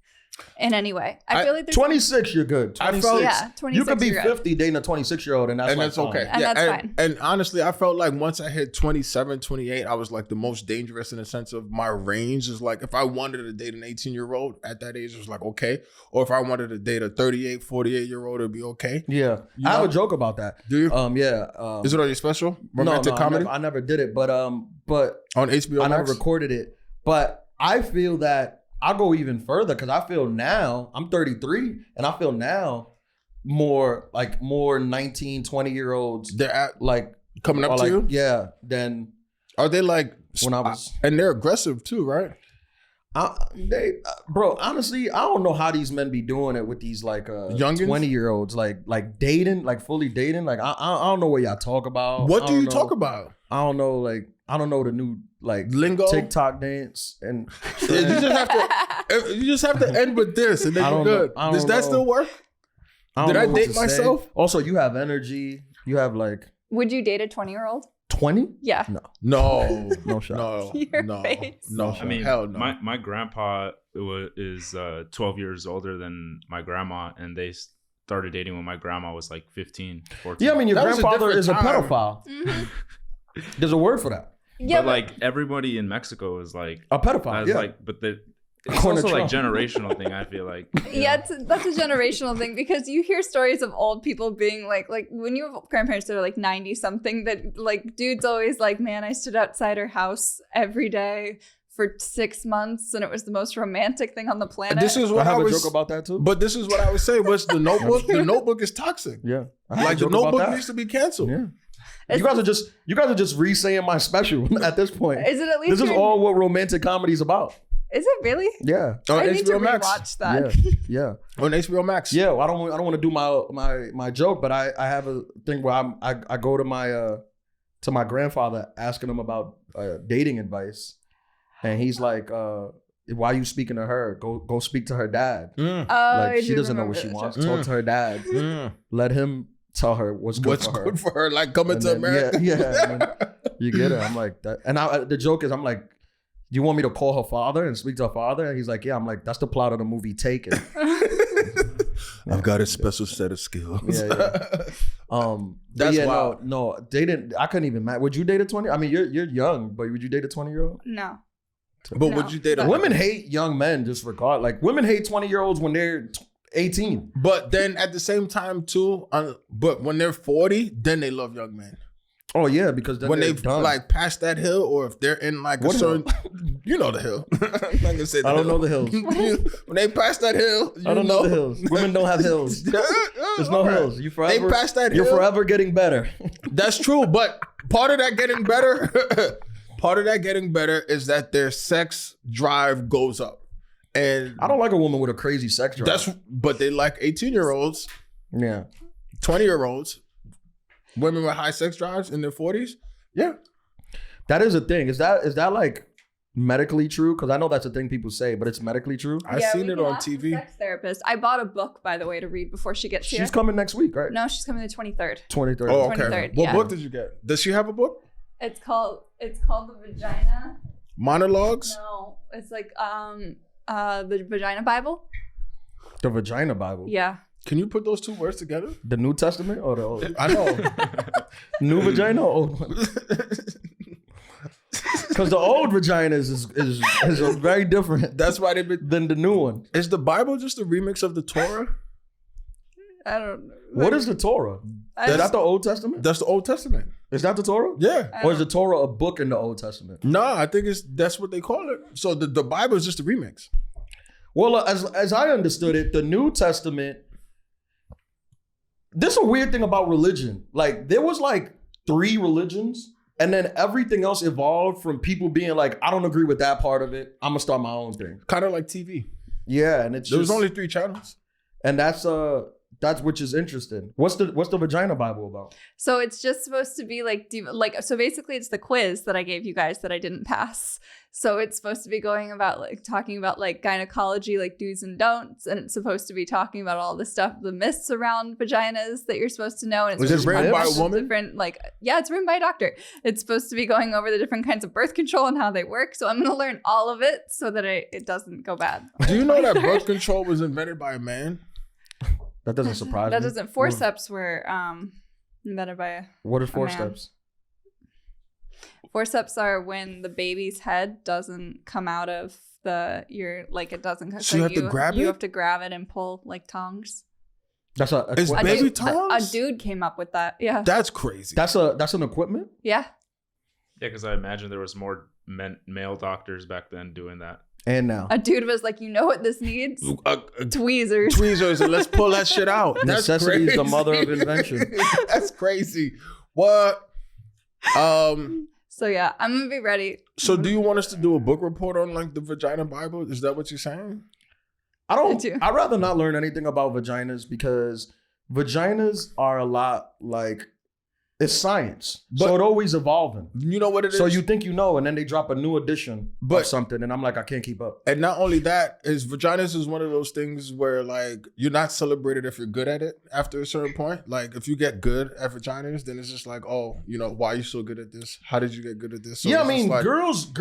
in any way. I feel like there's 26, you're good. 26. You could be 50 dating a 26-year-old and that's okay. And that's fine. And honestly, I felt like once I hit 27, 28, I was like the most dangerous in the sense of my range is like if I wanted to date an 18-year-old at that age, it was like okay. Or if I wanted to date a 38, 48-year-old, it'd be okay. Yeah. I have a joke about that. Do you? Yeah. Is it on your special? Romantic comedy? I never did it, but on HBO I never recorded it. But I feel that I'll go even further because I feel now, I'm 33, and I feel now more 19, 20-year-olds. They're coming up to you? Yeah. Then are they like when I was, and they're aggressive too, right? Bro, honestly, I don't know how these men be doing it with these like 20-year-olds, like dating, like fully dating. Like I don't know what y'all talk about. What do you talk about? I don't know. Like I don't know the new like lingo, TikTok dance, and you just have to end with this, and then you're good. Does that still work? Did I date myself? Also, you have energy. You have like. Would you date a 20-year-old? 20? Yeah. No shot. No. I mean, hell no. My grandpa is 12 years older than my grandma, and they started dating when my grandma was like 15, 14. Yeah, I mean, your grandfather is a pedophile. Mm-hmm. There's a word for that. Yeah, but like everybody in Mexico is like a pedophile. Yeah. But It's also like generational thing, I feel like. Yeah, that's a generational thing because you hear stories of old people being like when you have grandparents that are like 90 something, that like dude's always like, man, I stood outside her house every day for 6 months and it was the most romantic thing on the planet. This is what I was joke about that too. But this is what I was saying. What's the Notebook? The Notebook is toxic. Yeah, like the Notebook needs to be canceled. Yeah. You guys are just re-saying my special at this point. Is it at least? This is all what romantic comedy is about. Is it really? Yeah. I need to rewatch that. Yeah. On HBO Max. Yeah. Well, I don't want to do my joke, but I have a thing where I go to my grandfather asking him about dating advice, and he's like, "Why are you speaking to her? Go speak to her dad. Like she doesn't know what she wants. Talk to her dad. Let him tell her what's good for her. Like coming to America. Yeah. You get it. I'm like that, and the joke is, I'm like, you want me to call her father and speak to her father? And he's like, yeah. I'm like, that's the plot of the movie Taken. I've got a special set of skills. That's wild. No, dating. I couldn't even match. Would you date a 20? I mean, you're young, but would you date a 20-year-old? No. But would you date a women hate young men just regard. Like women hate 20-year-olds when they're 18. But then at the same time too, but when they're 40, then they love young men. Oh yeah, because then when they've like passed that hill, or if they're in like a certain, you know the hill. I'm not gonna say I don't know the hills. When they pass that hill, I don't know the hills. Women don't have hills. There's no hills. You forever. They pass that hill. You're forever getting better. That's true, but part of that getting better is that their sex drive goes up, and I don't like a woman with a crazy sex drive. But they like 18-year-olds, 20-year-olds. Women with high sex drives in their 40s? Yeah. That is a thing. Is that like medically true? Because I know that's a thing people say, but it's medically true. I've seen it on TV. Sex therapist. I bought a book, by the way, to read before she gets here. She's coming next week, right? No, she's coming the 23rd. 23rd. Oh, okay. 23rd, What book did you get? Does she have a book? It's called The Vagina. Monologues? No, it's like the Vagina Bible. The Vagina Bible. Yeah. Can you put those two words together? The New Testament or the Old? I know. New vagina or old one? Because the old vaginas is very different. That's why than the new one. Is the Bible just a remix of the Torah? I don't know. What is the Torah? Is that the Old Testament? That's the Old Testament. Is that the Torah? Yeah. Or is the Torah a book in the Old Testament? No, I think that's what they call it. So the Bible is just a remix. Well, as I understood it, the New Testament. This is a weird thing about religion. Like there was like 3 religions, and then everything else evolved from people being like, I don't agree with that part of it. I'm gonna start my own thing. Kind of like TV. Yeah, and there was only 3 channels, and that's which is interesting. What's the Vagina Bible about? So it's just supposed to be like so basically it's the quiz that I gave you guys that I didn't pass. So it's supposed to be talking about like gynecology, like do's and don'ts, and it's supposed to be talking about all the stuff, the myths around vaginas that you're supposed to know. And it's written by a woman? Different, it's written by a doctor. It's supposed to be going over the different kinds of birth control and how they work. So I'm going to learn all of it so that it doesn't go bad. Do you know that birth control was invented by a man? That doesn't surprise me. That doesn't. Forceps were invented by a What is forceps? Forceps are when the baby's head doesn't come out of it doesn't. So you have to grab it? You have to grab it and pull like tongs. That's Is baby tongs? A dude came up with that. Yeah. That's crazy. That's an equipment? Yeah. Yeah, because I imagine there was more male doctors back then doing that. And now a dude was like, you know what this needs? Tweezers. Tweezers, and let's pull that shit out. Necessity is the mother of invention. That's crazy. What? So yeah, I'm gonna be ready. So do you want us to do a book report on like the Vagina Bible? Is that what you're saying? I'd rather not learn anything about vaginas because vaginas are a lot like it's science. But so it's always evolving. You know what it is? So you think you know, and then they drop a new edition of something, and I'm like, I can't keep up. And not only that, vaginas is one of those things where like you're not celebrated if you're good at it after a certain point. Like if you get good at vaginas, then it's just like, oh, why are you so good at this? How did you get good at this? So yeah, I mean, like, girls,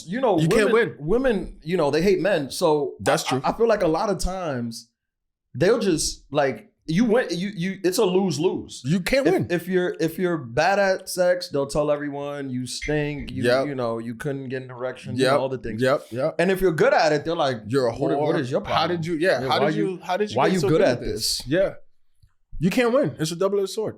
you can't win. Women, they hate men. So that's true. I feel like a lot of times they'll just like, you win. You. It's a lose-lose. You can't win. If you're bad at sex, they'll tell everyone you stink. You know, you couldn't get an erection. You know, all the things. Yep. And if you're good at it, they're like, you're a whore. What is your problem? How did you? Yeah. How did you? Why are you so good at this? Yeah. You can't win. It's a double-edged sword.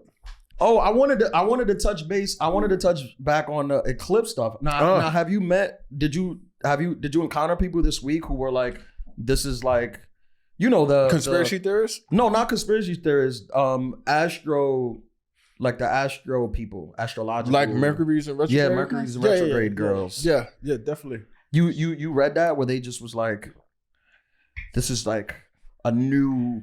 Oh, I wanted to touch base. I wanted to touch back on the eclipse stuff. Now, have you met? Did you encounter people this week who were like, this is like, you know, the conspiracy theorists? No, not conspiracy theorists. Astro people, astrological. Like Mercury's in retrograde? Yeah, Mercury's in retrograde girls. Yeah, definitely. You read that where they just was like, this is like a new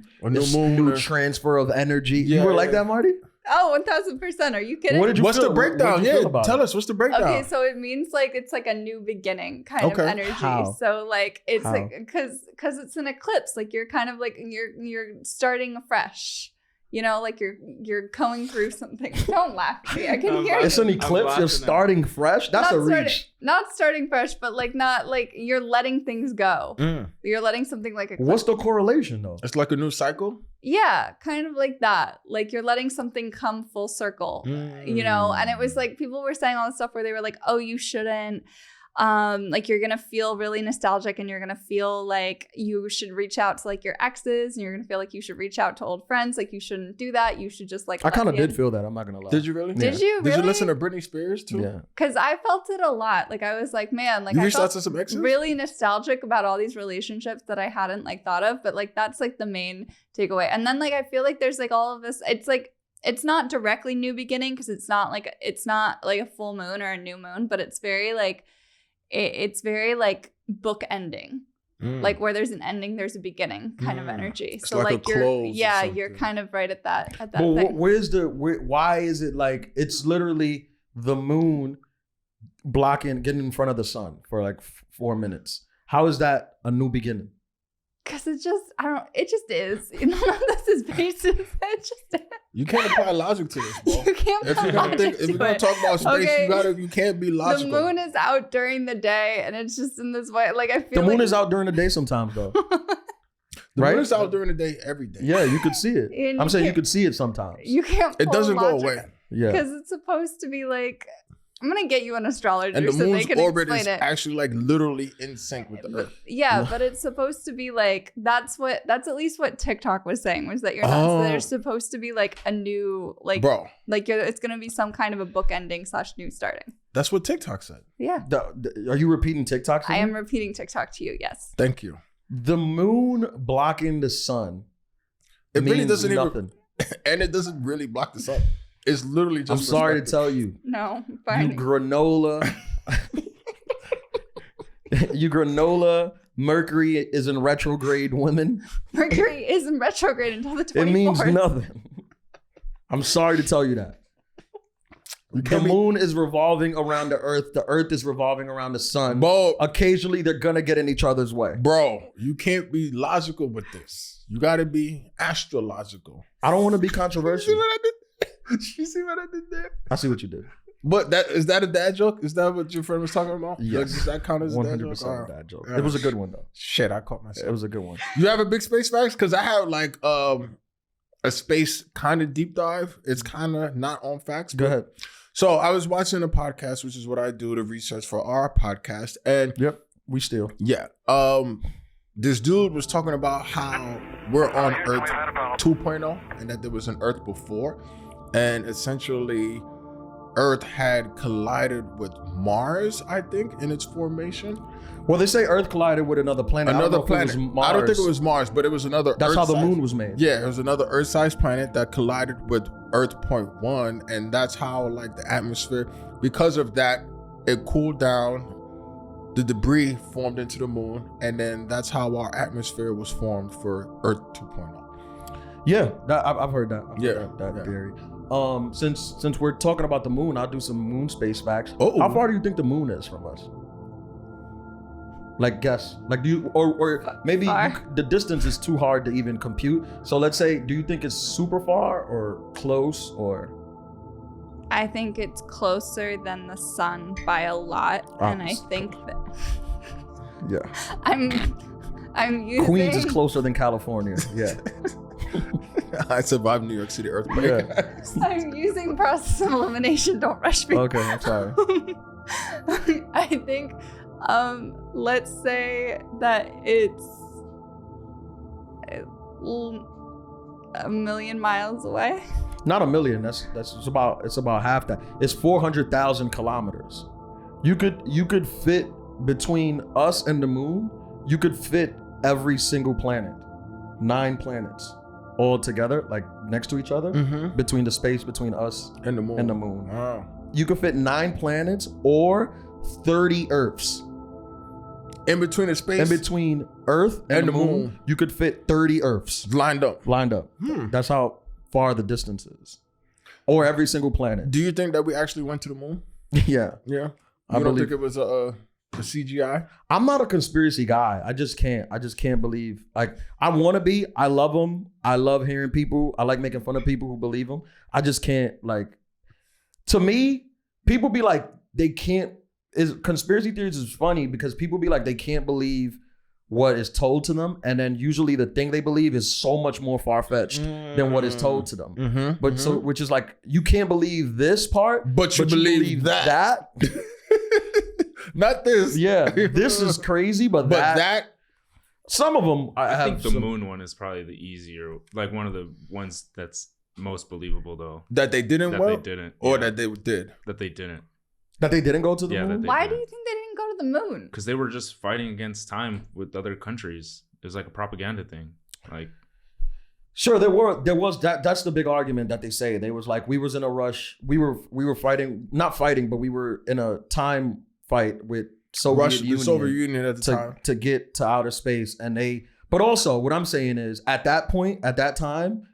transfer of energy. You were like that, Marty? Oh, 1000%. Are you kidding? What's the breakdown? Tell us. What's the breakdown? Okay, so it means like it's like a new beginning kind of energy. How? So like it's like because it's an eclipse. Like you're kind of like you're starting afresh. You know, like you're going through something. Don't laugh at me. I can hear you. It's an eclipse. You're starting fresh. That's a reach. Not starting fresh, but like not like you're letting things go. You're letting something like eclipse. What's the correlation though? It's like a new cycle. Yeah, kind of like that. Like you're letting something come full circle. You know, and it was like people were saying all this stuff where they were like, "Oh, you shouldn't." Like you're gonna feel really nostalgic and you're gonna feel like you should reach out to like your exes and you're gonna feel like you should reach out to old friends. Like you shouldn't do that. You should just like. I kind of did feel that. I'm not gonna lie. Did you really? Did you really? Did you listen to Britney Spears too? Yeah. Because I felt it a lot. Like I was like, man, like you I reached felt out to some exes? really nostalgic about all these relationships that I hadn't like thought of. But like that's like the main takeaway. And then like I feel like there's like all of this. It's like it's not directly new beginning because it's not like a full moon or a new moon, but it's very like. It's very like book ending, like where there's an ending, there's a beginning kind of energy. It's so like you're kind of right at that thing. Why is it like it's literally the moon getting in front of the sun for like 4 minutes? How is that a new beginning? Because it just is. None of this is basis. It just is. You can't apply logic to this, bro. You can't apply logic to it. If you're going to talk about space, you can't be logical. The moon is out during the day, and it's just in this way. Like, I feel the moon is out during the day sometimes, though. The moon is out during the day every day. Yeah, you could see it. I'm saying you could see it sometimes. You can't It doesn't go away. Yeah. Because it's supposed to be like... I'm going to get you an astrologer and the so they can orbit explain is it. actually like literally in sync with the Earth. Yeah, but it's supposed to be like, that's at least what TikTok was saying, was that you're not, there's supposed to be like a new, like, bro, like it's going to be some kind of a book ending / new starting. That's what TikTok said. Yeah. Are you repeating TikTok to me? I am repeating TikTok to you, yes. Thank you. The moon blocking the sun. It really doesn't nothing. And it doesn't really block the sun. It's literally just. I'm sorry to tell you. No, fine. You granola. Mercury is in retrograde, women. Mercury is in retrograde until the 24th. It means nothing. I'm sorry to tell you that. The moon is revolving around the earth. The earth is revolving around the sun. Bro, occasionally they're gonna get in each other's way. Bro, you can't be logical with this. You gotta be astrological. I don't want to be controversial. You see what I did there? I see what you did. But is that a dad joke? Is that what your friend was talking about? Yes. Like, does that count as a dad joke? 100% dad joke. It was a good one though. Shit, I caught myself. It was a good one. You have a big space facts? Because I have like a space kind of deep dive. It's kind of not on facts. Go ahead. So I was watching a podcast, which is what I do to research for our podcast. And yep, we still. Yeah. This dude was talking about how we're on Earth 2.0 and that there was an Earth before. And essentially, Earth had collided with Mars, I think, in its formation. Well, they say Earth collided with another planet. Another planet. I don't think it was Mars, but it was another. That's how the moon was made. Yeah, it was another Earth-sized planet that collided with Earth 0.1, and that's how like the atmosphere. Because of that, it cooled down. The debris formed into the moon, and then that's how our atmosphere was formed for Earth 2.0. Yeah, I've heard that. I've heard that theory. Since we're talking about the moon, I'll do some moon space facts. How far do you think the moon is from us? Like guess. Like do you or maybe the distance is too hard to even compute. So let's say, do you think it's super far or close or? I think it's closer than the sun by a lot, and I think that. Yeah. I'm using. Queens is closer than California. Yeah. I survived New York City earthquake. Yeah. I'm using process of elimination. Don't rush me. Okay, I'm sorry. I think, let's say that it's a million miles away. Not a million. That's it's about half that. It's 400,000 kilometers. You could fit between us and the moon. You could fit every single planet, 9 planets, all together, like next to each other, between the space between us and the moon. Wow. You could fit 9 planets or 30 Earths. In between the space? In between Earth and the moon, you could fit 30 Earths. Lined up. That's how far the distance is. Or every single planet. Do you think that we actually went to the moon? Yeah. Yeah. I don't think it was a CGI? I'm not a conspiracy guy. I just can't believe. Like, I want to be. I love them. I love hearing people. I like making fun of people who believe them. I just can't, like, to me, people be like, they can't. Conspiracy theories is funny because people be like, they can't believe what is told to them, and then usually the thing they believe is so much more far-fetched than what is told to them. So, which is like, you can't believe this part, but you believe that. Not this. Yeah, this is crazy, but that. Some of them, I think the moon one is probably the easier, like one of the ones that's most believable, though. That they didn't. That they didn't, or that they did. That they didn't. That they didn't go to the moon? Why do you think they didn't go to the moon? Because they were just fighting against time with other countries. It was like a propaganda thing. Like, sure, there was that. That's the big argument that they say. They was like, we was in a rush. We were fighting, not fighting, but we were in a time fight with Soviet Union at the time to get to outer space. But also what I'm saying is, at that point, at that time,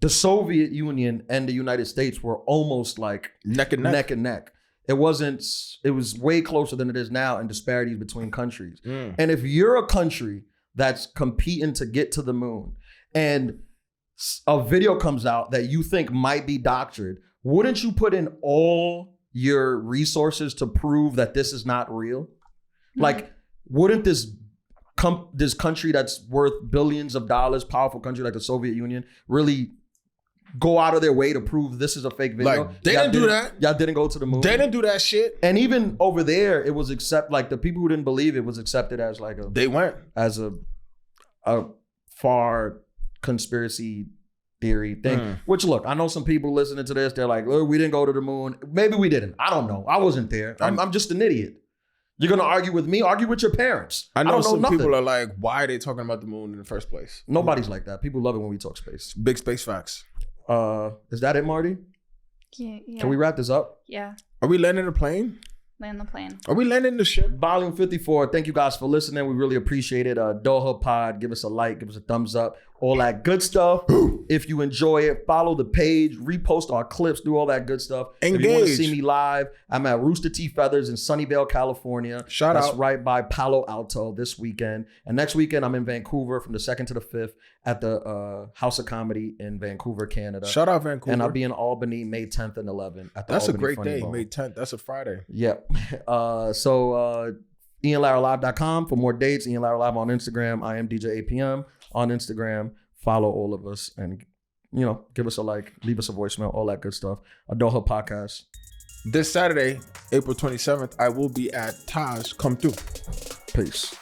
the Soviet Union and the United States were almost like neck and neck. It was way closer than it is now in disparities between countries. And if you're a country that's competing to get to the moon and a video comes out that you think might be doctored, wouldn't you put in all your resources to prove that this is not real? Like, wouldn't this country that's worth billions of dollars, powerful country like the Soviet Union, really go out of their way to prove this is a fake video? Like, they didn't do that. Y'all didn't go to the moon. They didn't do that shit. And even over there, it was like the people who didn't believe it was accepted as like they went as a far conspiracy theory thing. Which, look, I know some people listening to this, they're like, oh, we didn't go to the moon. Maybe we didn't. I don't know. I wasn't there. I'm just an idiot. You're gonna argue with me? Argue with your parents. I know some people are like, why are they talking about the moon in the first place? Nobody's like that. People love it when we talk space. Big space facts. Is that it, Marty? Yeah. Can we wrap this up? Yeah. Are we landing the plane? Land the plane. Are we landing the ship? Volume 54. Thank you guys for listening. We really appreciate it. Adulthood Pod. Give us a like. Give us a thumbs up. All that good stuff. If you enjoy it, follow the page. Repost our clips. Do all that good stuff. Engage. If you want to see me live, I'm at Rooster T. Feathers in Sunnyvale, California. That's right by Palo Alto this weekend. And next weekend, I'm in Vancouver from the 2nd to the 5th at the House of Comedy in Vancouver, Canada. Shout out Vancouver. And I'll be in Albany May 10th and 11th at the That's Albany a great Funny day, Bone. May 10th. That's a Friday. Yep. So IanLaraLive.com for more dates. Ian Lara Live on Instagram. I am DJ APM on Instagram. Follow all of us and, give us a like, leave us a voicemail, all that good stuff. Adulthood Podcast. This Saturday, April 27th, I will be at Taj. Come through. Peace.